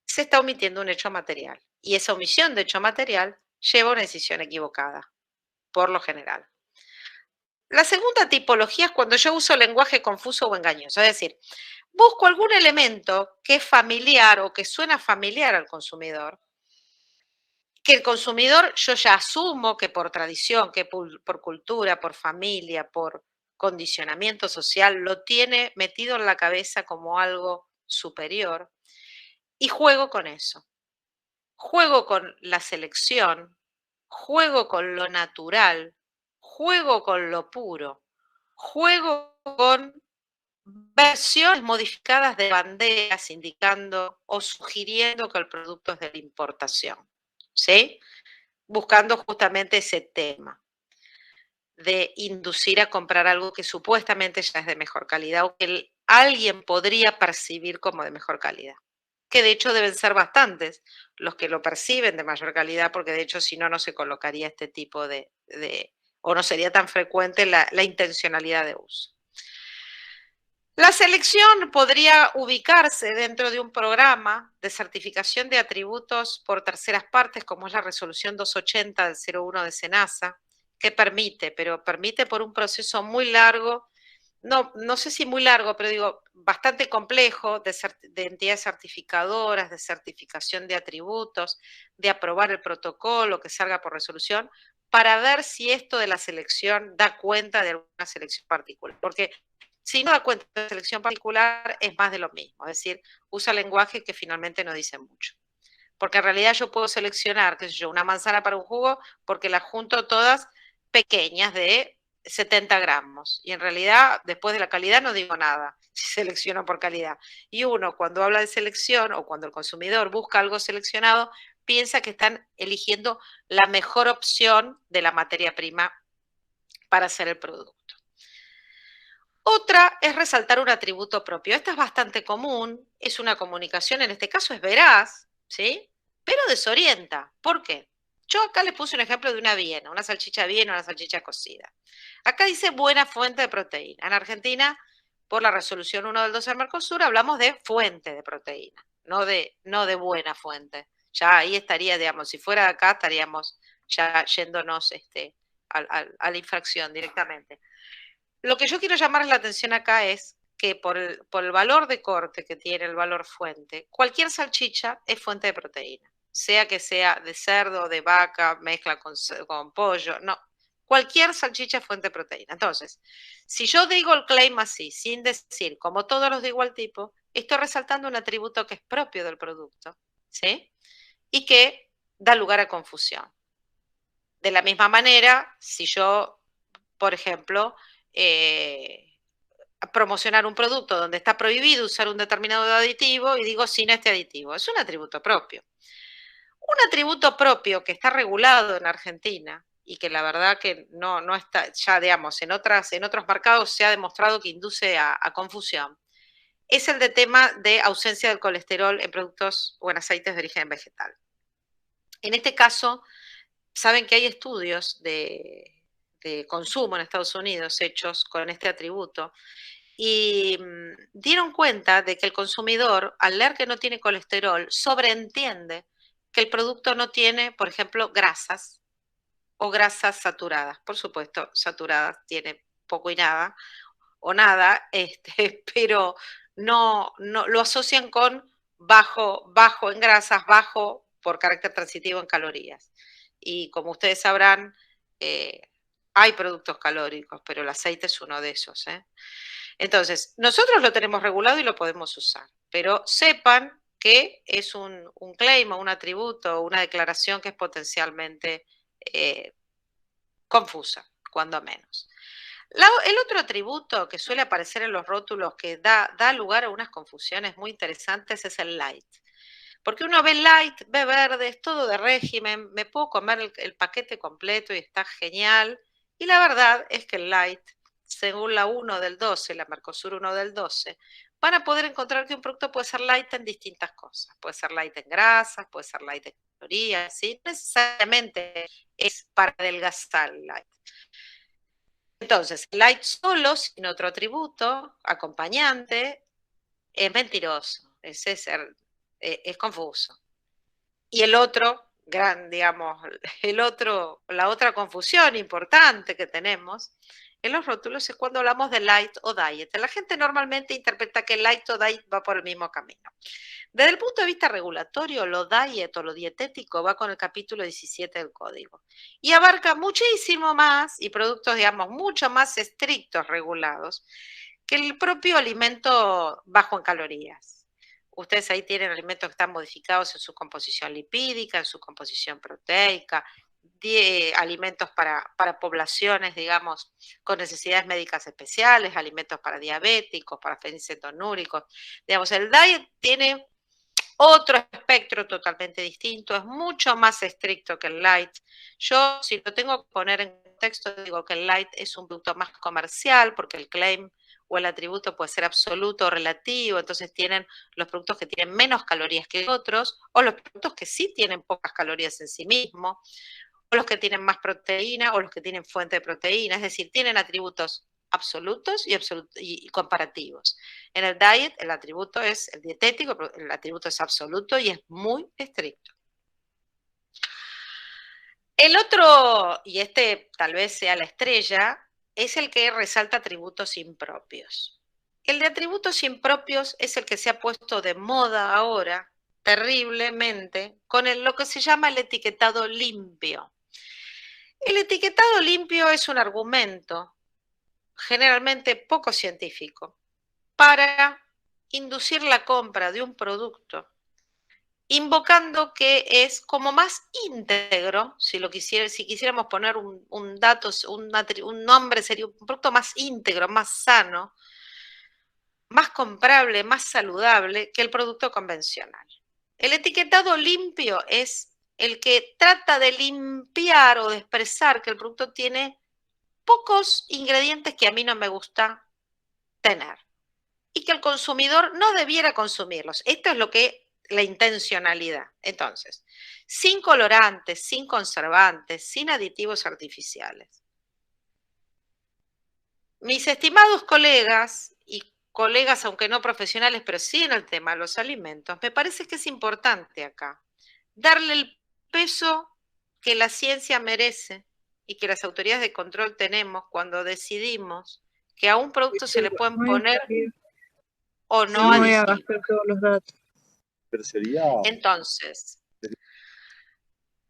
se está omitiendo un hecho material. Y esa omisión de hecho material lleva a una decisión equivocada, por lo general. La segunda tipología es cuando yo uso lenguaje confuso o engañoso, es decir, busco algún elemento que es familiar o que suena familiar al consumidor, que el consumidor yo ya asumo que por tradición, que por cultura, por familia, por condicionamiento social, lo tiene metido en la cabeza como algo superior y juego con eso. Juego con la selección, juego con lo natural, juego con lo puro, juego con versiones modificadas de banderas indicando o sugiriendo que el producto es de la importación, ¿sí? Buscando justamente ese tema de inducir a comprar algo que supuestamente ya es de mejor calidad o que alguien podría percibir como de mejor calidad. Que de hecho deben ser bastantes los que lo perciben de mayor calidad, porque de hecho si no, no se colocaría este tipo o no sería tan frecuente la intencionalidad de uso. La selección podría ubicarse dentro de un programa de certificación de atributos por terceras partes, como es la resolución 280 del 01 de SENASA, que permite, pero permite por un proceso muy largo, no sé si muy largo, pero digo, bastante complejo, de entidades certificadoras, de certificación de atributos, de aprobar el protocolo que salga por resolución, para ver si esto de la selección da cuenta de alguna selección particular. Porque si no da cuenta de selección particular, es más de lo mismo, es decir, usa lenguaje que finalmente no dice mucho. Porque en realidad yo puedo seleccionar, qué sé yo, una manzana para un jugo, porque las junto todas pequeñas de 70 gramos. Y en realidad, después de la calidad, no digo nada si selecciono por calidad. Y uno, cuando habla de selección o cuando el consumidor busca algo seleccionado, piensa que están eligiendo la mejor opción de la materia prima para hacer el producto. Otra es resaltar un atributo propio. Esta es bastante común, es una comunicación, en este caso es veraz, ¿sí? Pero desorienta. ¿Por qué? Yo acá les puse un ejemplo de una Viena, una salchicha Viena, una salchicha cocida. Acá dice buena fuente de proteína. En Argentina, por la resolución 1 del 12 del Mercosur, hablamos de fuente de proteína, no de buena fuente. Ya ahí estaría, digamos, si fuera de acá, estaríamos ya yéndonos a la infracción directamente. Lo que yo quiero llamar la atención acá es que por el valor de corte que tiene el valor fuente, cualquier salchicha es fuente de proteína, sea que sea de cerdo, de vaca, mezcla con pollo, no, cualquier salchicha es fuente de proteína. Entonces, si yo digo el claim así, sin decir, como todos los de igual tipo, estoy resaltando un atributo que es propio del producto, ¿sí? Y que da lugar a confusión. De la misma manera, si yo, por ejemplo, promocionar un producto donde está prohibido usar un determinado aditivo y digo sin este aditivo. Es un atributo propio. Un atributo propio que está regulado en Argentina y que la verdad que no está, ya digamos, en otros mercados se ha demostrado que induce a confusión, es el de tema de ausencia del colesterol en productos o en aceites de origen vegetal. En este caso, saben que hay estudios de consumo en Estados Unidos hechos con este atributo y dieron cuenta de que el consumidor, al leer que no tiene colesterol, sobreentiende que el producto no tiene, por ejemplo, grasas o grasas saturadas. Por supuesto, saturadas tiene poco y nada, o nada, pero no lo asocian con bajo en grasas, bajo por carácter transitivo en calorías. Y como ustedes sabrán, eh, hay productos calóricos, pero el aceite es uno de esos. Entonces, nosotros lo tenemos regulado y lo podemos usar, pero sepan que es un claim o un atributo o una declaración que es potencialmente confusa, cuando menos. El otro atributo que suele aparecer en los rótulos que da lugar a unas confusiones muy interesantes es el light. Porque uno ve light, ve verde, es todo de régimen, me puedo comer el paquete completo y está genial. Y la verdad es que el light, según la 1 del 12, la Mercosur 1 del 12, van a poder encontrar que un producto puede ser light en distintas cosas. Puede ser light en grasas, puede ser light en calorías, ¿sí? No necesariamente es para adelgazar el light. Entonces, light solo, sin otro atributo, acompañante, es mentiroso, es confuso. Y el otro, digamos, la otra confusión importante que tenemos en los rótulos es cuando hablamos de light o diet. La gente normalmente interpreta que light o diet va por el mismo camino. Desde el punto de vista regulatorio, lo diet o lo dietético va con el capítulo 17 del código y abarca muchísimo más y productos, digamos, mucho más estrictos regulados que el propio alimento bajo en calorías. Ustedes ahí tienen alimentos que están modificados en su composición lipídica, en su composición proteica, alimentos para poblaciones, digamos, con necesidades médicas especiales, alimentos para diabéticos, para fenicetonúricos. Digamos, el diet tiene otro espectro totalmente distinto, es mucho más estricto que el light. Yo, si lo tengo que poner en contexto, digo que el light es un producto más comercial, porque el claim o el atributo puede ser absoluto o relativo, entonces tienen los productos que tienen menos calorías que otros, o los productos que sí tienen pocas calorías en sí mismos, o los que tienen más proteína, o los que tienen fuente de proteína, es decir, tienen atributos absolutos y comparativos. En el diet el atributo es el dietético, el atributo es absoluto y es muy estricto. El otro, y este tal vez sea la estrella, es el que resalta atributos impropios. El de atributos impropios es el que se ha puesto de moda ahora, terriblemente, con lo que se llama el etiquetado limpio. El etiquetado limpio es un argumento, generalmente poco científico, para inducir la compra de un producto, invocando que es como más íntegro, si quisiéramos poner un dato, un nombre, sería un producto más íntegro, más sano, más comprable, más saludable que el producto convencional. El etiquetado limpio es el que trata de limpiar o de expresar que el producto tiene pocos ingredientes que a mí no me gusta tener y que el consumidor no debiera consumirlos. Esto es lo que la intencionalidad. Entonces, sin colorantes, sin conservantes, sin aditivos artificiales. Mis estimados colegas y colegas, aunque no profesionales, pero sí en el tema de los alimentos, me parece que es importante acá darle el peso que la ciencia merece y que las autoridades de control tenemos cuando decidimos que a un producto se le pueden poner o no aditivos. Entonces,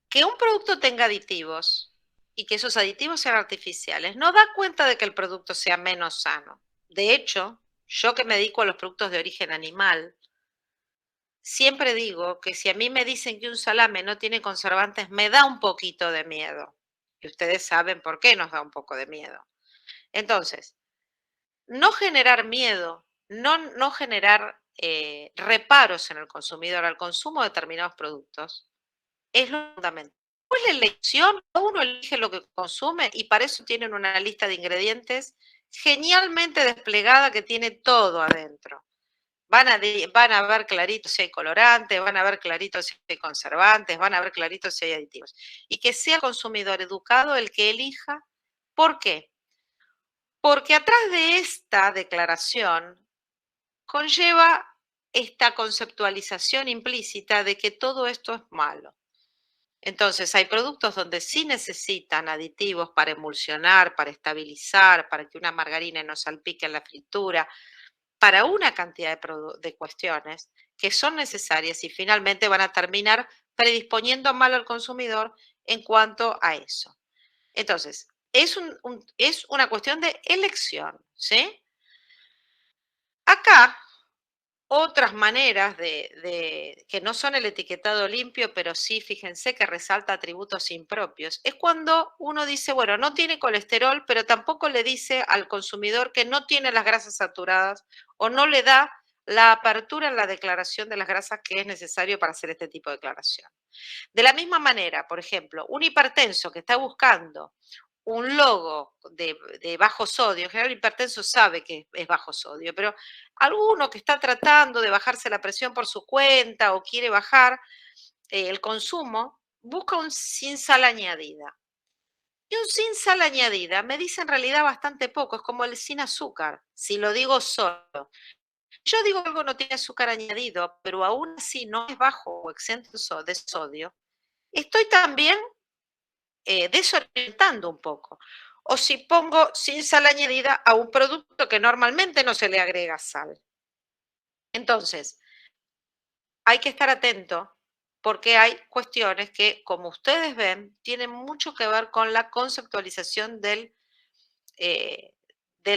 que un producto tenga aditivos y que esos aditivos sean artificiales no da cuenta de que el producto sea menos sano. De hecho, yo que me dedico a los productos de origen animal, siempre digo que si a mí me dicen que un salame no tiene conservantes, me da un poquito de miedo. Y ustedes saben por qué nos da un poco de miedo. Entonces, no generar miedo, no generar reparos en el consumidor al consumo de determinados productos, es lo fundamental. Pues la elección, uno elige lo que consume y para eso tienen una lista de ingredientes genialmente desplegada que tiene todo adentro. Van a ver clarito si hay colorantes, van a ver clarito si hay conservantes, van a ver clarito si hay aditivos. Y que sea el consumidor educado el que elija. ¿Por qué? Porque atrás de esta declaración conlleva esta conceptualización implícita de que todo esto es malo. Entonces, hay productos donde sí necesitan aditivos para emulsionar, para estabilizar, para que una margarina no salpique en la fritura, para una cantidad de cuestiones que son necesarias y finalmente van a terminar predisponiendo mal al consumidor en cuanto a eso. Entonces, es una cuestión de elección, ¿sí? Acá, otras maneras que no son el etiquetado limpio, pero sí, fíjense que resalta atributos impropios, es cuando uno dice, bueno, no tiene colesterol, pero tampoco le dice al consumidor que no tiene las grasas saturadas o no le da la apertura en la declaración de las grasas que es necesario para hacer este tipo de declaración. De la misma manera, por ejemplo, un hipertenso que está buscando un logo de bajo sodio, en general el hipertenso sabe que es bajo sodio, pero alguno que está tratando de bajarse la presión por su cuenta o quiere bajar el consumo, busca un sin sal añadida. Y un sin sal añadida me dice en realidad bastante poco, es como el sin azúcar, si lo digo solo. Yo digo que algo no tiene azúcar añadido, pero aún así no es bajo o exento de sodio, estoy también desorientando un poco. O si pongo sin sal añadida a un producto que normalmente no se le agrega sal. Entonces, hay que estar atento porque hay cuestiones que, como ustedes ven, tienen mucho que ver con la conceptualización del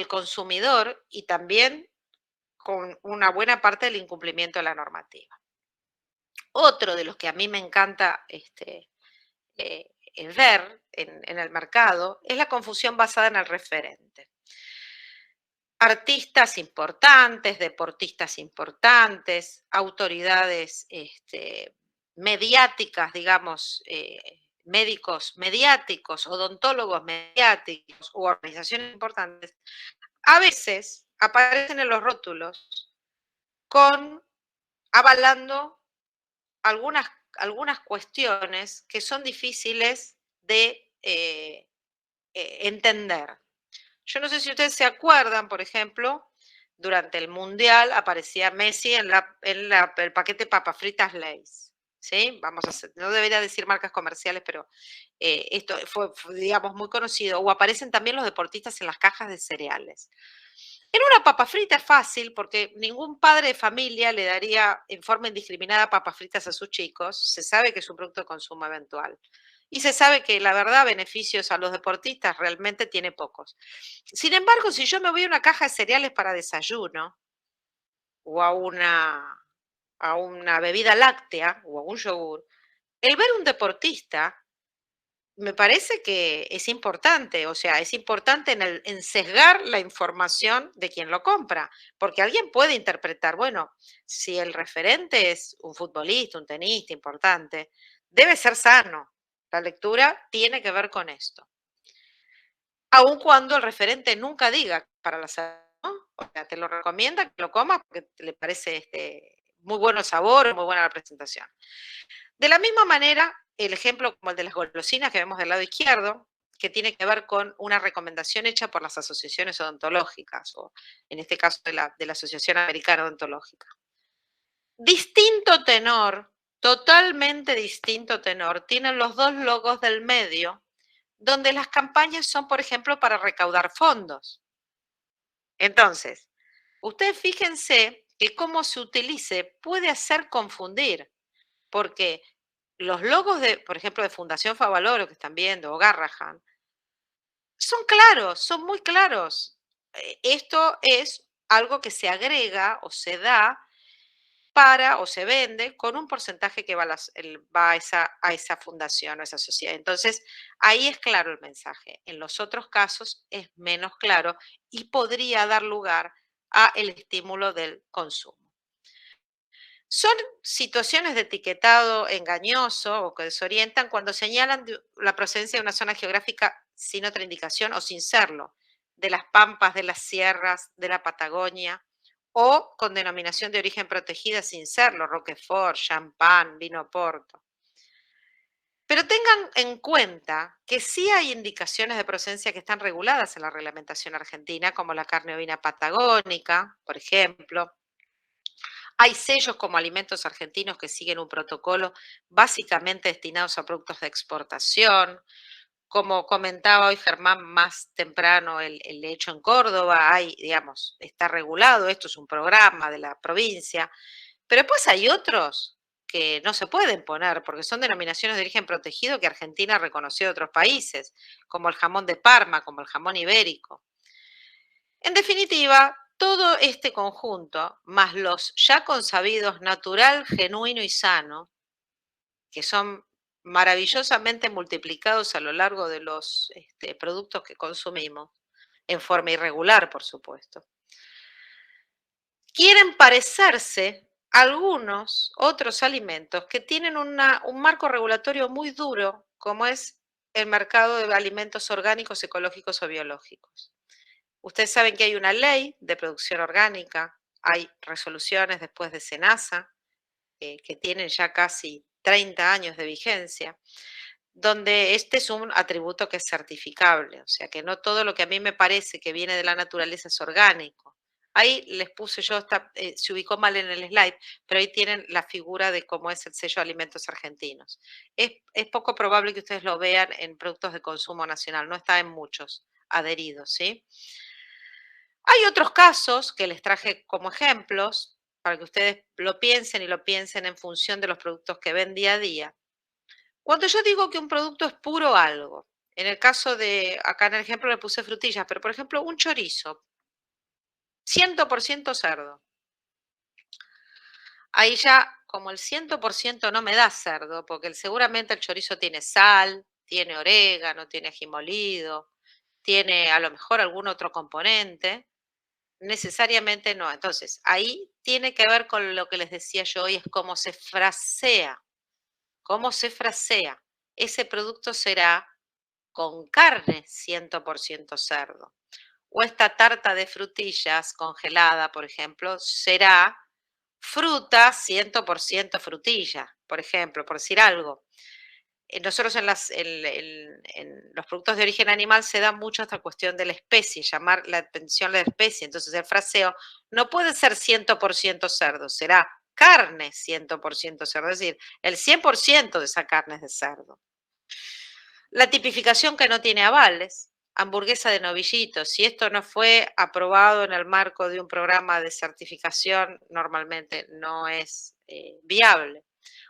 consumidor y también con una buena parte del incumplimiento de la normativa. Otro de los que a mí me encanta ver en el mercado es la confusión basada en el referente. Artistas importantes, deportistas importantes, autoridades mediáticas, digamos, médicos mediáticos, odontólogos mediáticos u organizaciones importantes, a veces aparecen en los rótulos avalando algunas cuestiones que son difíciles de entender. Yo no sé si ustedes se acuerdan, por ejemplo, durante el Mundial aparecía Messi en el paquete papas fritas Lay's, ¿sí? No debería decir marcas comerciales, pero esto fue, digamos, muy conocido. O aparecen también los deportistas en las cajas de cereales. En una papa frita es fácil porque ningún padre de familia le daría en forma indiscriminada papas fritas a sus chicos. Se sabe que es un producto de consumo eventual. Y se sabe que la verdad beneficios a los deportistas realmente tiene pocos. Sin embargo, si yo me voy a una caja de cereales para desayuno o a una bebida láctea o a un yogur, el ver un deportista me parece que es importante, o sea, es importante en sesgar la información de quien lo compra, porque alguien puede interpretar, bueno, si el referente es un futbolista, un tenista importante, debe ser sano. La lectura tiene que ver con esto. Aun cuando el referente nunca diga para la salud, ¿no? O sea, te lo recomienda que lo comas porque le parece muy bueno el sabor, muy buena la presentación. De la misma manera, el ejemplo como el de las golosinas que vemos del lado izquierdo, que tiene que ver con una recomendación hecha por las asociaciones odontológicas, o en este caso de la Asociación Americana Odontológica. Distinto tenor, totalmente distinto tenor, tienen los dos logos del medio, donde las campañas son, por ejemplo, para recaudar fondos. Entonces, ustedes fíjense que cómo se utilice puede hacer confundir, porque los logos de, por ejemplo, de Fundación Favaloro que están viendo, o Garrahan, son claros, son muy claros. Esto es algo que se agrega o se da o se vende con un porcentaje que va a esa fundación o a esa sociedad. Entonces, ahí es claro el mensaje. En los otros casos es menos claro y podría dar lugar a el estímulo del consumo. Son situaciones de etiquetado engañoso o que desorientan cuando señalan la procedencia de una zona geográfica sin otra indicación o sin serlo, de las pampas, de las sierras, de la Patagonia, o con denominación de origen protegida sin serlo, Roquefort, Champán, vino Porto. Pero tengan en cuenta que sí hay indicaciones de procedencia que están reguladas en la reglamentación argentina, como la carne ovina patagónica, por ejemplo. Hay sellos como Alimentos Argentinos que siguen un protocolo básicamente destinados a productos de exportación. Como comentaba hoy Germán más temprano, el hecho en Córdoba, digamos, está regulado, esto es un programa de la provincia, pero después hay otros que no se pueden poner porque son denominaciones de origen protegido que Argentina reconoció de otros países, como el jamón de Parma, como el jamón ibérico. En definitiva, todo este conjunto, más los ya consabidos natural, genuino y sano, que son maravillosamente multiplicados a lo largo de los productos que consumimos, en forma irregular, por supuesto, quieren parecerse a algunos otros alimentos que tienen un marco regulatorio muy duro, como es el mercado de alimentos orgánicos, ecológicos o biológicos. Ustedes saben que hay una ley de producción orgánica, hay resoluciones después de SENASA, que tienen ya casi 30 años de vigencia, donde este es un atributo que es certificable, o sea que no todo lo que a mí me parece que viene de la naturaleza es orgánico. Ahí les puse yo, se ubicó mal en el slide, pero ahí tienen la figura de cómo es el sello de alimentos argentinos. Es poco probable que ustedes lo vean en productos de consumo nacional, no está en muchos adheridos, ¿sí? Hay otros casos que les traje como ejemplos para que ustedes lo piensen y lo piensen en función de los productos que ven día a día. Cuando yo digo que un producto es puro algo, en el caso de, acá en el ejemplo le puse frutillas, pero por ejemplo un chorizo, 100% cerdo. Ahí ya como el 100% no me da cerdo, porque seguramente el chorizo tiene sal, tiene orégano, tiene ají molido, tiene a lo mejor algún otro componente. Necesariamente no. Entonces, ahí tiene que ver con lo que les decía yo hoy, es cómo se frasea. Cómo se frasea. Ese producto será con carne 100% cerdo. O esta tarta de frutillas congelada, por ejemplo, será fruta 100% frutilla, por ejemplo, por decir algo. nosotros en los productos de origen animal se da mucho esta cuestión de la especie, llamar la atención a la especie. Entonces el fraseo no puede ser 100% cerdo, será carne 100% cerdo, es decir, el 100% de esa carne es de cerdo. La tipificación que no tiene avales, hamburguesa de novillitos, si esto no fue aprobado en el marco de un programa de certificación, normalmente no es viable.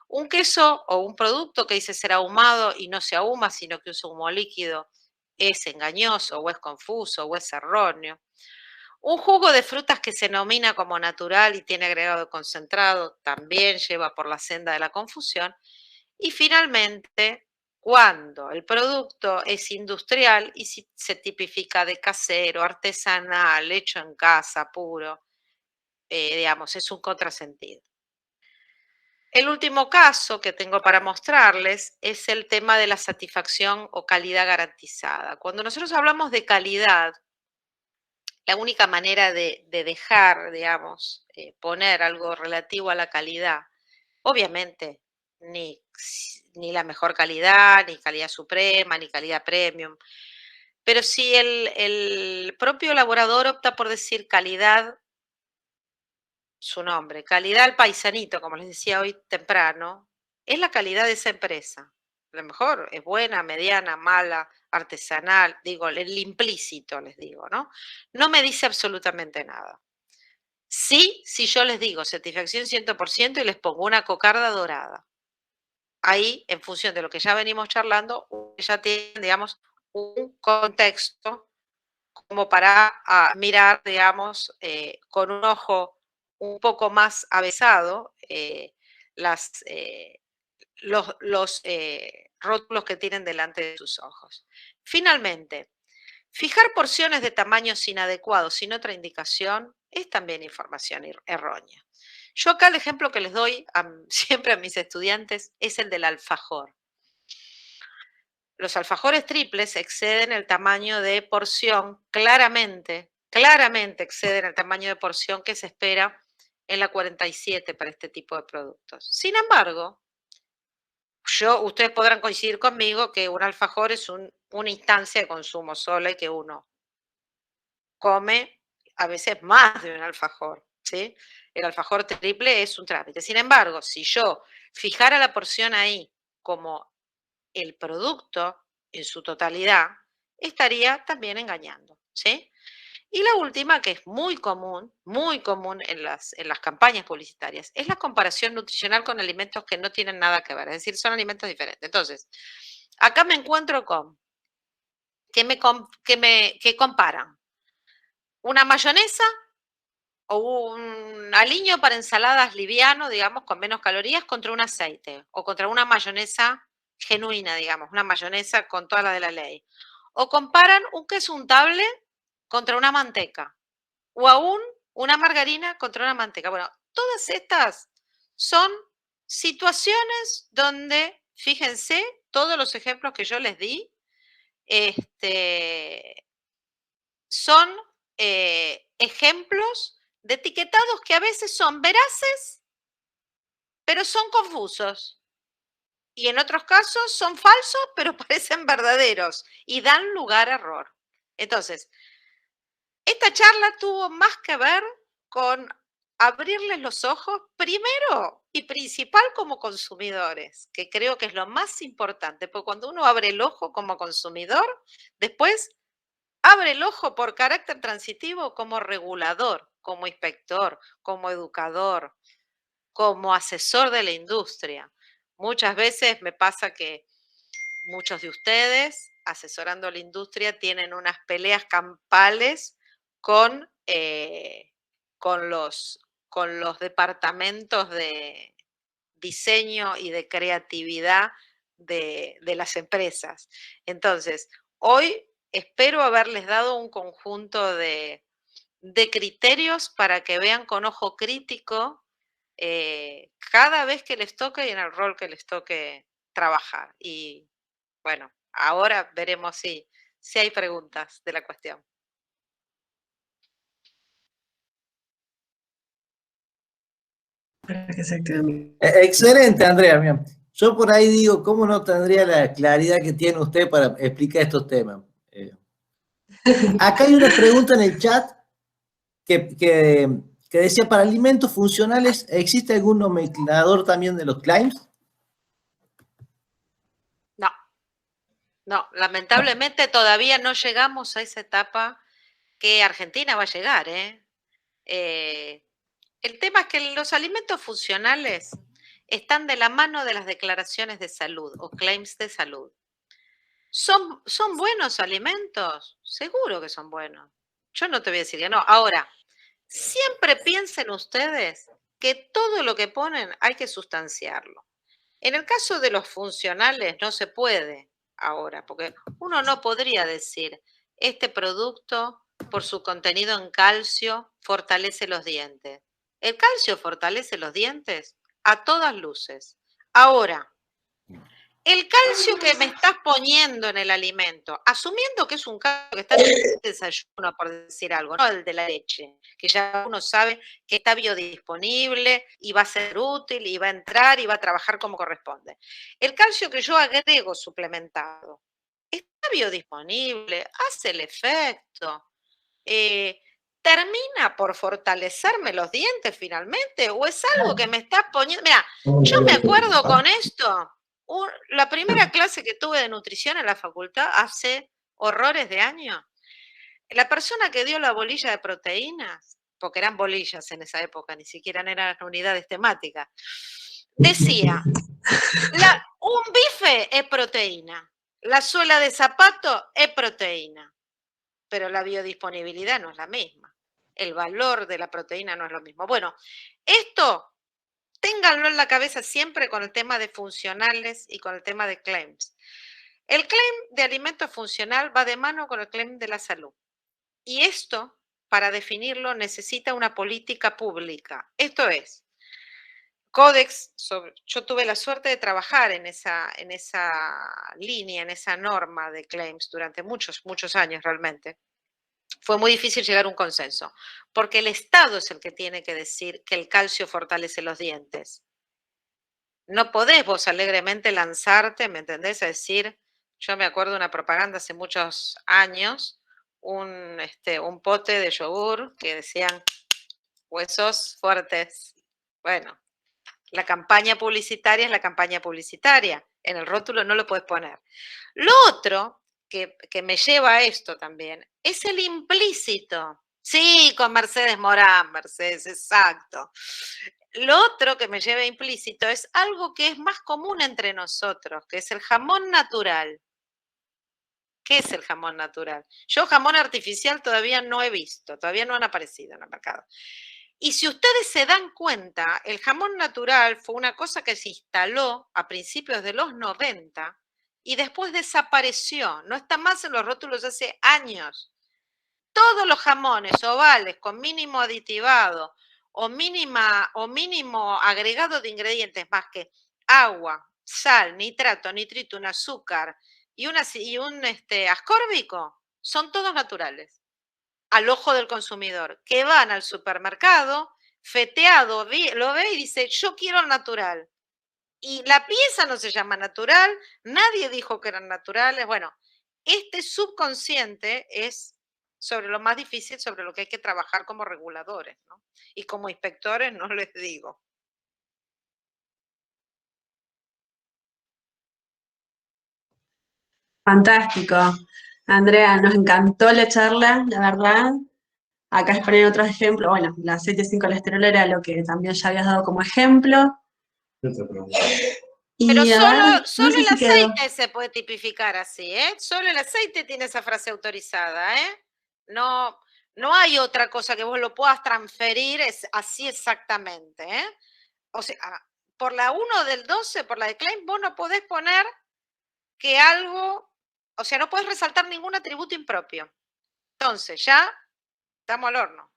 Un queso o un producto que dice ser ahumado y no se ahuma, sino que usa humo líquido, es engañoso o es confuso o es erróneo. Un jugo de frutas que se denomina como natural y tiene agregado concentrado también lleva por la senda de la confusión. Y finalmente, cuando el producto es industrial y se tipifica de casero, artesanal, hecho en casa, puro, digamos, es un contrasentido. El último caso que tengo para mostrarles es el tema de la satisfacción o calidad garantizada. Cuando nosotros hablamos de calidad, la única manera de dejar, digamos, poner algo relativo a la calidad, obviamente, ni la mejor calidad, ni calidad suprema, ni calidad premium, pero si el propio elaborador opta por decir calidad, su nombre, calidad al paisanito, como les decía hoy temprano, es la calidad de esa empresa. A lo mejor es buena, mediana, mala, artesanal, digo, el implícito les digo, ¿no? No me dice absolutamente nada. Sí, si yo les digo satisfacción 100% y les pongo una cocarda dorada. Ahí, en función de lo que ya venimos charlando, ya tienen, digamos, un contexto como para mirar, digamos, con un ojo un poco más avesado los rótulos que tienen delante de sus ojos. Finalmente, fijar porciones de tamaños inadecuados sin otra indicación es también información errónea. Yo acá el ejemplo que les doy siempre a mis estudiantes es el del alfajor. Los alfajores triples exceden el tamaño de porción, claramente exceden el tamaño de porción que se espera en la 47 para este tipo de productos. Sin embargo, ustedes podrán coincidir conmigo que un alfajor es una instancia de consumo sola y que uno come a veces más de un alfajor, ¿sí? El alfajor triple es un trámite. Sin embargo, si yo fijara la porción ahí como el producto en su totalidad, estaría también engañando, ¿sí? Y la última, que es muy común en las campañas publicitarias, es la comparación nutricional con alimentos que no tienen nada que ver, es decir, son alimentos diferentes. Entonces, acá me encuentro con que comparan una mayonesa o un aliño para ensaladas liviano, digamos, con menos calorías, contra un aceite o contra una mayonesa genuina, digamos, una mayonesa con toda la de la ley. O comparan un queso untable contra una manteca o aún una margarina contra una manteca. Bueno, todas estas son situaciones donde, fíjense, todos los ejemplos que yo les di, son ejemplos de etiquetados que a veces son veraces, pero son confusos. Y en otros casos son falsos, pero parecen verdaderos y dan lugar a error. Entonces, esta charla tuvo más que ver con abrirles los ojos, primero y principal como consumidores, que creo que es lo más importante, porque cuando uno abre el ojo como consumidor, después abre el ojo por carácter transitivo como regulador, como inspector, como educador, como asesor de la industria. Muchas veces me pasa que muchos de ustedes, asesorando a la industria, tienen unas peleas campales con, con los departamentos de diseño y de creatividad de las empresas. Entonces, hoy espero haberles dado un conjunto de criterios para que vean con ojo crítico cada vez que les toque y en el rol que les toque trabajar. Y bueno, ahora veremos si hay preguntas de la cuestión. Excelente, Andrea. Bien. Yo por ahí digo, ¿cómo no tendría la claridad que tiene usted para explicar estos temas? Acá hay una pregunta en el chat que decía, para alimentos funcionales, ¿existe algún nomenclador también de los claims? No, no, lamentablemente todavía no llegamos a esa etapa que Argentina va a llegar, ¿eh? El tema es que los alimentos funcionales están de la mano de las declaraciones de salud o claims de salud. ¿Son buenos alimentos? Seguro que son buenos. Yo no te voy a decir que no. Ahora, siempre piensen ustedes que todo lo que ponen hay que sustanciarlo. En el caso de los funcionales no se puede ahora, porque uno no podría decir, este producto por su contenido en calcio fortalece los dientes. El calcio fortalece los dientes a todas luces. Ahora, el calcio que me estás poniendo en el alimento, asumiendo que es un calcio que está en el desayuno, por decir algo, no el de la leche, que ya uno sabe que está biodisponible y va a ser útil y va a entrar y va a trabajar como corresponde. El calcio que yo agrego suplementado, está biodisponible, hace el efecto, termina por fortalecerme los dientes finalmente, o es algo que me estás poniendo. Mira, yo me acuerdo con esto. La primera clase que tuve de nutrición en la facultad hace horrores de años, la persona que dio la bolilla de proteínas, porque eran bolillas en esa época, ni siquiera eran unidades temáticas, decía, un bife es proteína, la suela de zapato es proteína, pero la biodisponibilidad no es la misma, el valor de la proteína no es lo mismo. Bueno, esto ténganlo en la cabeza siempre con el tema de funcionales y con el tema de claims. El claim de alimento funcional va de mano con el claim de la salud. Y esto, para definirlo, necesita una política pública. Esto es, Códex, yo tuve la suerte de trabajar en esa línea, en esa norma de claims durante muchos, muchos años realmente. Fue muy difícil llegar a un consenso, porque el Estado es el que tiene que decir que el calcio fortalece los dientes. No podés vos alegremente lanzarte, ¿me entendés? A decir, yo me acuerdo de una propaganda hace muchos años, un pote de yogur que decían huesos fuertes. Bueno, la campaña publicitaria es la campaña publicitaria. En el rótulo no lo puedes poner. Lo otro que me lleva a esto también es el implícito. Sí, con Mercedes Morán, Mercedes, exacto. Lo otro que me lleva implícito es algo que es más común entre nosotros, que es el jamón natural. ¿Qué es el jamón natural? Yo jamón artificial todavía no he visto, todavía no han aparecido en el mercado. Y si ustedes se dan cuenta, el jamón natural fue una cosa que se instaló a principios de los 90 y después desapareció. No está más en los rótulos hace años. Todos los jamones ovales con mínimo aditivado o mínimo agregado de ingredientes más que agua, sal, nitrato, nitrito, un azúcar y un ascórbico, son todos naturales al ojo del consumidor, que van al supermercado, feteado, lo ve y dice, yo quiero el natural. Y la pieza no se llama natural, nadie dijo que eran naturales. Bueno, este subconsciente es sobre lo más difícil, sobre lo que hay que trabajar como reguladores, ¿no? Y como inspectores no les digo. Fantástico. Andrea, nos encantó la charla, la verdad. Acá es poner otro ejemplo. Bueno, el aceite sin colesterol era lo que también ya habías dado como ejemplo. Pero Y a solo, ver, no solo sé el si quedó. aceite se puede tipificar así, ¿eh? Solo el aceite tiene esa frase autorizada, ¿eh? No, no hay otra cosa que vos lo puedas transferir así exactamente, ¿eh? O sea, por la 1 del 12, por la de claim, vos no podés poner que algo, o sea, no podés resaltar ningún atributo impropio. Entonces, ya estamos al horno.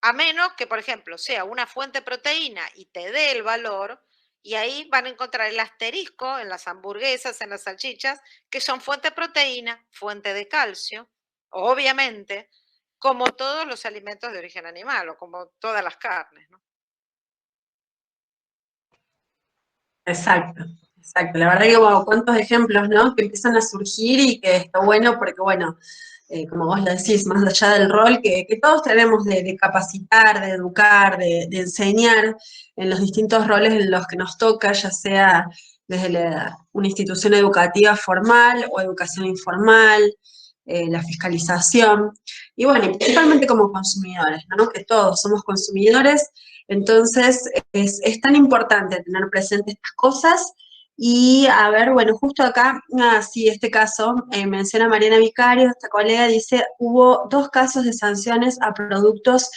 A menos que, por ejemplo, sea una fuente de proteína y te dé el valor, y ahí van a encontrar el asterisco en las hamburguesas, en las salchichas, que son fuente de proteína, fuente de calcio, obviamente, como todos los alimentos de origen animal o como todas las carnes, ¿no? Exacto, exacto. La verdad que como cuántos ejemplos, ¿no? Que empiezan a surgir y que está bueno porque, bueno, como vos lo decís, más allá del rol que todos tenemos de capacitar, de educar, de enseñar en los distintos roles en los que nos toca, ya sea desde una institución educativa formal o educación informal, la fiscalización, y bueno, y principalmente como consumidores, ¿no? Que todos somos consumidores, entonces es tan importante tener presente estas cosas. Y a ver, bueno, justo acá, sí, este caso, menciona Mariana Vicario, esta colega dice, hubo 2 casos de sanciones a productos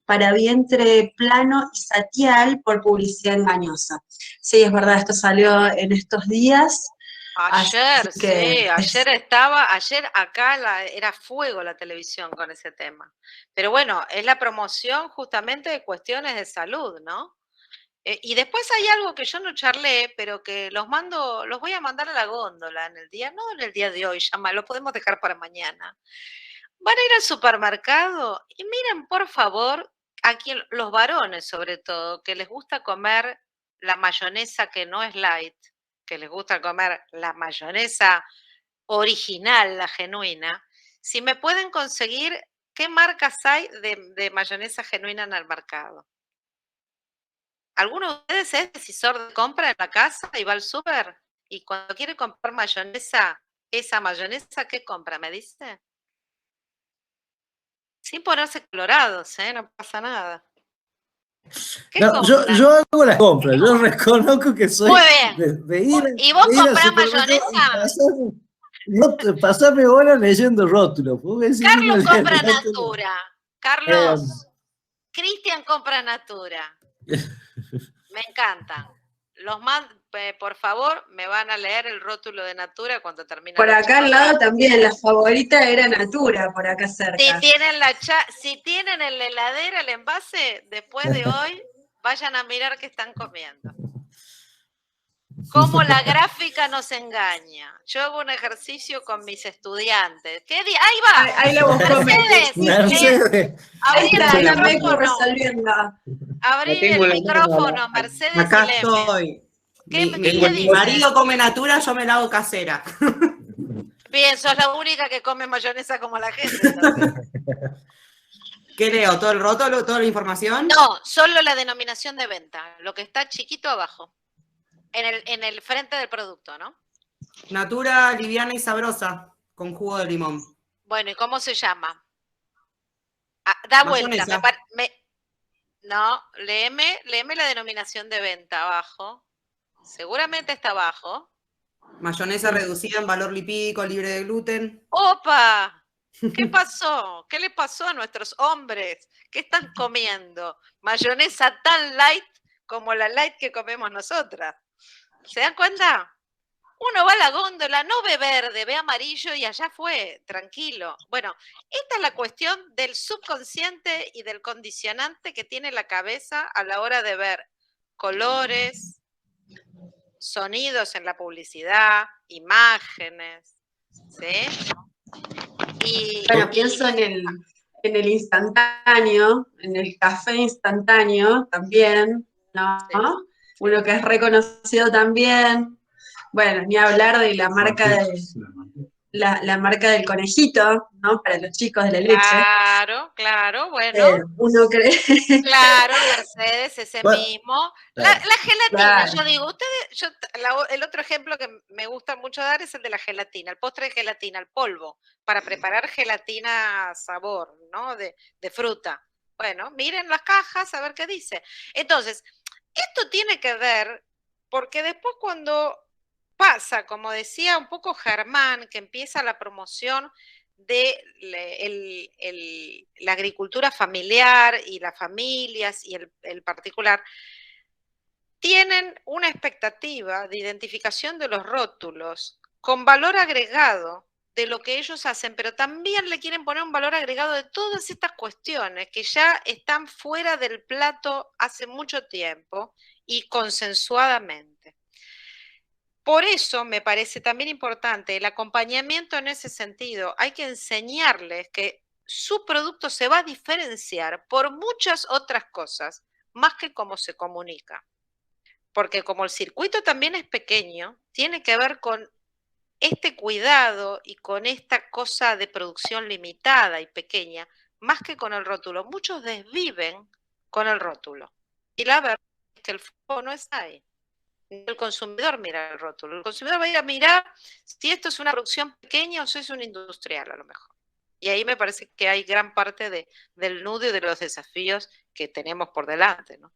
para vientre plano y satial por publicidad engañosa. Sí, es verdad, esto salió en estos días. Ayer, Así que sí, ayer acá era fuego la televisión con ese tema. Pero bueno, es la promoción justamente de cuestiones de salud, ¿no? Y después hay algo que yo no charlé, pero que los voy a mandar a la góndola no en el día de hoy, lo podemos dejar para mañana. Van a ir al supermercado y miren, por favor, aquí los varones sobre todo, que les gusta comer la mayonesa que no es light, que les gusta comer la mayonesa original, la genuina, si me pueden conseguir qué marcas hay de mayonesa genuina en el mercado. ¿Alguno de ustedes es decisor de compra en la casa y va al súper? Y cuando quiere comprar mayonesa, esa mayonesa, ¿qué compra? ¿Me dice? Sin ponerse colorados, ¿eh? No pasa nada. ¿Qué No, compran? yo hago las compras, yo reconozco que soy Muy bien. de ir, ¿Y vos de ir al comprás supermercado y mayonesa? pasarme horas leyendo rótulos. Porque si uno Carlos lee el compra rótulo, Natura. eh, Carlos, Cristian compra Natura. Me encantan. Por favor, me van a leer el rótulo de Natura cuando termine por la acá al charla. lado también, la favorita era Natura, por acá cerca. Si tienen en la heladera el envase, después de hoy, vayan a mirar qué están comiendo. Cómo la gráfica nos engaña. Yo hago un ejercicio con mis estudiantes. Ahí va. Ahí la buscó Meki. Mercedes, Mercedes. Ahí abrí el está la Meki micrófono. resolviendo. Abrí tengo el la mano micrófono, Mercedes y acá Leme. estoy. ¿Qué Mi dice? marido come Natura, yo me la hago casera. Bien, sos la única que come mayonesa como la gente. Entonces. ¿Qué leo? ¿Todo el rótulo, toda la información? No, solo la denominación de venta, lo que está chiquito abajo, en el frente del producto, ¿no? Natura liviana y sabrosa, con jugo de limón. Bueno, ¿y cómo se llama? Da vuelta. Mayonesa. No, léeme la denominación de venta abajo. Seguramente está abajo. Mayonesa reducida en valor lipídico, libre de gluten. ¡Opa! ¿Qué pasó? ¿Qué le pasó a nuestros hombres? ¿Qué están comiendo? Mayonesa tan light como la light que comemos nosotras. ¿Se dan cuenta? Uno va a la góndola, no ve verde, ve amarillo y allá fue, tranquilo. Bueno, esta es la cuestión del subconsciente y del condicionante que tiene la cabeza a la hora de ver colores, sonidos en la publicidad, imágenes, ¿sí? Bueno, pienso en el instantáneo, en el café instantáneo también, ¿no? Sí. Uno que es reconocido también. Bueno, ni hablar de la marca la marca del conejito, ¿no? Para los chicos de la leche. Claro, bueno. Uno cree. Claro, Mercedes, ese Bueno, mismo. La gelatina, Claro. yo digo, el otro ejemplo que me gusta mucho dar es el de la gelatina, el postre de gelatina, el polvo, para preparar gelatina sabor, ¿no? De fruta. Bueno, miren las cajas a ver qué dice. Entonces, esto tiene que ver, porque después cuando pasa, como decía un poco Germán, que empieza la promoción de la agricultura familiar y las familias y el particular, tienen una expectativa de identificación de los rótulos con valor agregado de lo que ellos hacen, pero también le quieren poner un valor agregado de todas estas cuestiones que ya están fuera del plato hace mucho tiempo y consensuadamente. Por eso me parece también importante el acompañamiento en ese sentido. Hay que enseñarles que su producto se va a diferenciar por muchas otras cosas, más que cómo se comunica. porque como el circuito también es pequeño, tiene que ver con este cuidado y con esta cosa de producción limitada y pequeña, más que con el rótulo. Muchos desviven con el rótulo. Y la verdad es que el foco no es ahí. El consumidor mira el rótulo. El consumidor va a ir a mirar si esto es una producción pequeña o si es un industrial, a lo mejor. Y ahí me parece que hay gran parte del nudo y de los desafíos que tenemos por delante, ¿no?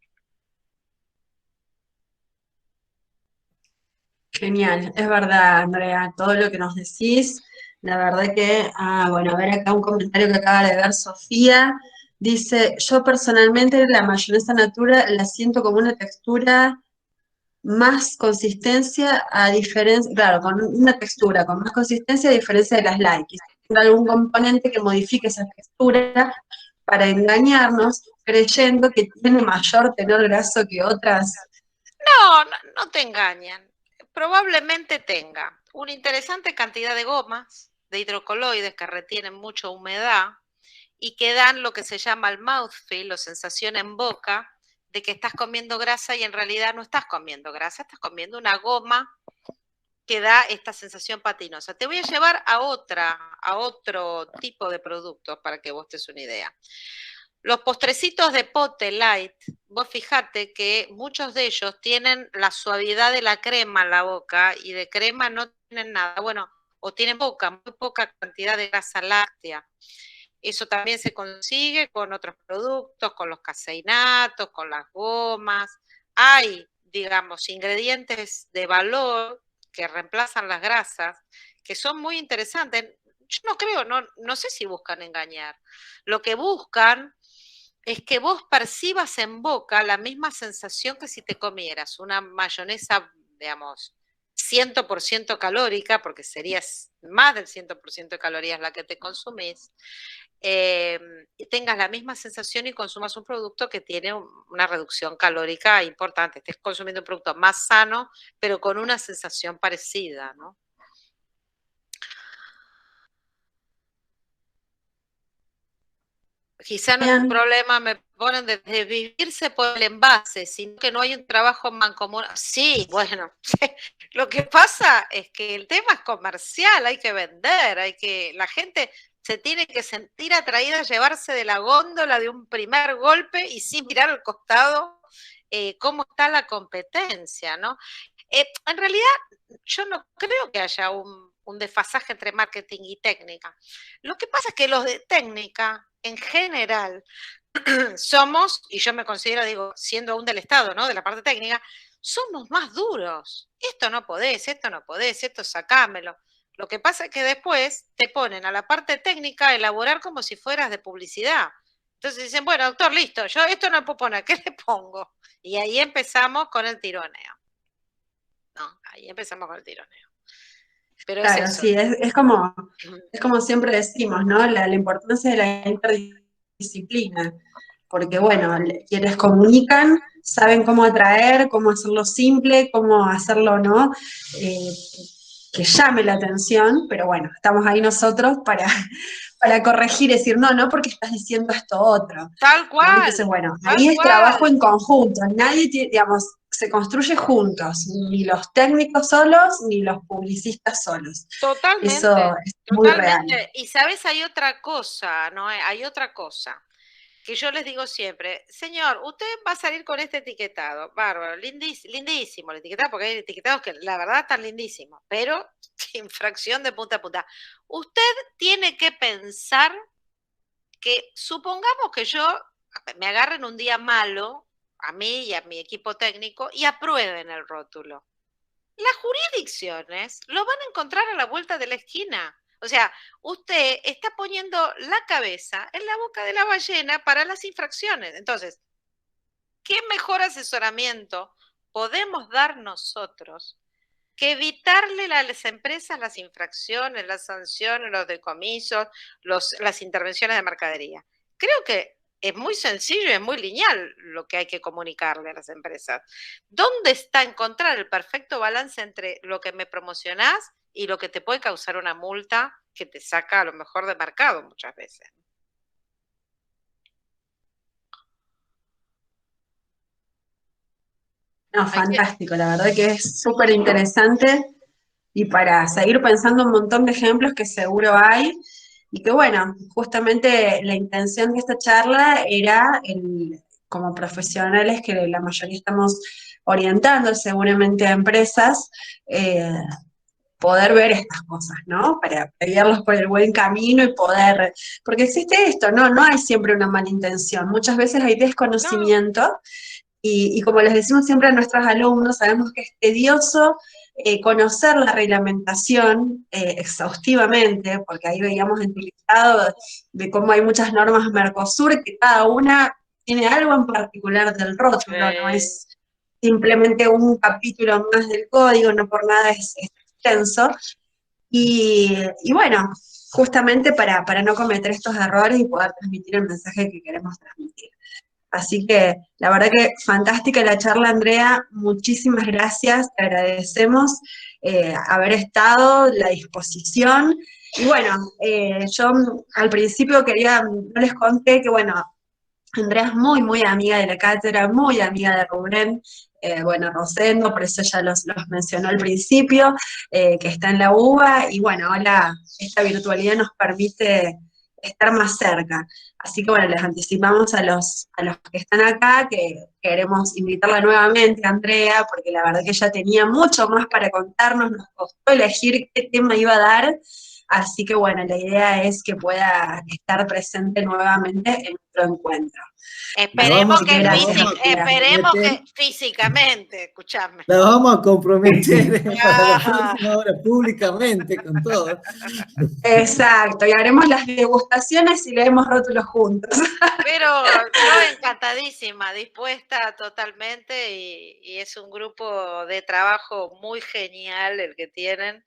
Genial, es verdad, Andrea, todo lo que nos decís, la verdad que, bueno, a ver acá un comentario que acaba de ver Sofía, dice, yo personalmente la mayonesa natura la siento como una textura más consistencia a diferencia, claro, con una textura con más consistencia a diferencia de las light, quizás tenga algún componente que modifique esa textura para engañarnos creyendo que tiene mayor tenor graso que otras. No te engañan. Probablemente tenga una interesante cantidad de gomas, de hidrocoloides que retienen mucha humedad y que dan lo que se llama el mouthfeel o sensación en boca de que estás comiendo grasa y en realidad no estás comiendo grasa, estás comiendo una goma que da esta sensación patinosa. Te voy a llevar a otro tipo de productos para que vos te des una idea. Los postrecitos de pote light, vos fijate que muchos de ellos tienen la suavidad de la crema en la boca y de crema no tienen nada. Bueno, o tienen muy poca cantidad de grasa láctea. Eso también se consigue con otros productos, con los caseinatos, con las gomas. Hay, digamos, ingredientes de valor que reemplazan las grasas, que son muy interesantes. Yo no creo, no sé si buscan engañar. Lo que buscan es que vos percibas en boca la misma sensación que si te comieras una mayonesa, digamos, 100% calórica, porque serías más del 100% de calorías la que te consumís, tengas la misma sensación y consumas un producto que tiene una reducción calórica importante. Estés consumiendo un producto más sano, pero con una sensación parecida, ¿no? Quizá no es un problema, me ponen de vivirse por el envase, sino que no hay un trabajo mancomunado. Sí, bueno, lo que pasa es que el tema es comercial, hay que vender, la gente se tiene que sentir atraída a llevarse de la góndola de un primer golpe y sin mirar al costado cómo está la competencia, ¿no? En realidad, yo no creo que haya un desfasaje entre marketing y técnica. Lo que pasa es que los de técnica, en general, somos, y yo me considero, digo, siendo aún del Estado, ¿no? De la parte técnica, somos más duros. Esto no podés, esto sacámelo. Lo que pasa es que después te ponen a la parte técnica a elaborar como si fueras de publicidad. Entonces dicen, bueno, doctor, listo, yo esto no puedo poner, ¿qué le pongo? Y ahí empezamos con el tironeo. No, ahí empezamos con el tironeo. Pero claro, es eso. sí, es como siempre decimos, ¿no? La importancia de la interdisciplina, porque bueno, quienes comunican saben cómo atraer, cómo hacerlo simple, cómo hacerlo, ¿no? Eh, que llame la atención, pero bueno, estamos ahí nosotros para corregir y decir, no, porque estás diciendo esto otro. Tal cual. ¿No? Entonces, bueno, ahí es trabajo en conjunto, nadie tiene, digamos, se construye juntos, ni los técnicos solos, ni los publicistas solos. Totalmente. Eso es muy real. Y sabes, hay otra cosa, ¿no? Hay otra cosa que yo les digo siempre, señor, usted va a salir con este etiquetado, bárbaro, lindísimo el etiquetado, porque hay etiquetados que la verdad están lindísimos, pero infracción de punta a punta. Usted tiene que pensar que supongamos que yo me agarren un día malo, a mí y a mi equipo técnico, y aprueben el rótulo. Las jurisdicciones lo van a encontrar a la vuelta de la esquina. O sea, usted está poniendo la cabeza en la boca de la ballena para las infracciones. Entonces, ¿qué mejor asesoramiento podemos dar nosotros que evitarle a las empresas las infracciones, las sanciones, los decomisos, las intervenciones de mercadería? Creo que es muy sencillo y es muy lineal lo que hay que comunicarle a las empresas. ¿Dónde está encontrar el perfecto balance entre lo que me promocionás y lo que te puede causar una multa que te saca a lo mejor de mercado muchas veces? No, fantástico, la verdad que es súper interesante y para seguir pensando un montón de ejemplos que seguro hay y que bueno, justamente la intención de esta charla era como profesionales que la mayoría estamos orientando seguramente a empresas, eh, poder ver estas cosas, ¿no? Para guiarlos por el buen camino y poder, porque existe esto, ¿no? No hay siempre una mala intención, muchas veces hay No, desconocimiento y como les decimos siempre a nuestros alumnos, sabemos que es tedioso conocer la reglamentación exhaustivamente, porque ahí veíamos en tu listado de cómo hay muchas normas Mercosur, que cada una tiene algo en particular del rótulo, no es simplemente un capítulo más del código, no por nada es extenso. Y bueno, justamente para no cometer estos errores y poder transmitir el mensaje que queremos transmitir. Así que la verdad que fantástica la charla, Andrea, muchísimas gracias, te agradecemos haber estado, la disposición. Y bueno, yo al principio no les conté que bueno, Andrea es muy, muy amiga de la cátedra, muy amiga de Rubén, bueno, Rosendo, por eso ya los mencionó al principio, que está en la UBA, y bueno, ahora esta virtualidad nos permite estar más cerca. Así que bueno, les anticipamos a los que están acá que queremos invitarla nuevamente a Andrea, porque la verdad que ella tenía mucho más para contarnos, nos costó elegir qué tema iba a dar, así que bueno, la idea es que pueda estar presente nuevamente en nuestro encuentro. esperemos Así que que, gracias. esperemos que físicamente, escuchame. La vamos a comprometer para la Ah, próxima hora públicamente con todo. Exacto, y haremos las degustaciones y leemos rótulos juntos. pero yo encantadísima, dispuesta totalmente y es un grupo de trabajo muy genial el que tienen.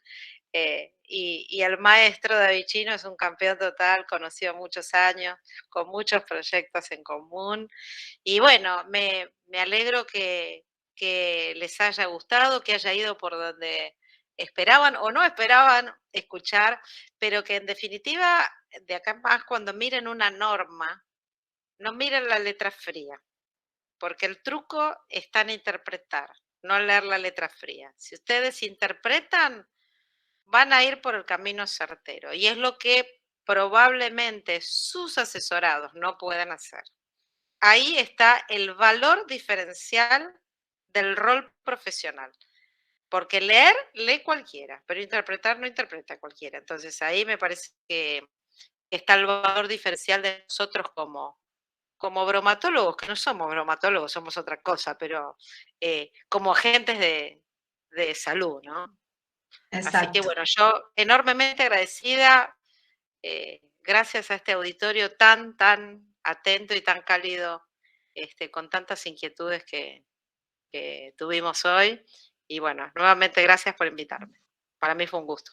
Y el maestro David Chino es un campeón total, conocido muchos años, con muchos proyectos en común. Y bueno, me alegro que les haya gustado, que haya ido por donde esperaban o no esperaban escuchar, pero que en definitiva, de acá en más, cuando miren una norma, no miren la letra fría, porque el truco está en interpretar, no leer la letra fría. Si ustedes interpretan, van a ir por el camino certero. Y es lo que probablemente sus asesorados no puedan hacer. Ahí está el valor diferencial del rol profesional. Porque leer, lee cualquiera, pero interpretar no interpreta cualquiera. Entonces ahí me parece que está el valor diferencial de nosotros como bromatólogos, que no somos bromatólogos, somos otra cosa, pero como agentes de salud, ¿no? Así que Exacto. bueno, yo enormemente agradecida, gracias a este auditorio tan, tan atento y tan cálido, con tantas inquietudes que tuvimos hoy. Y bueno, nuevamente gracias por invitarme. Para mí fue un gusto.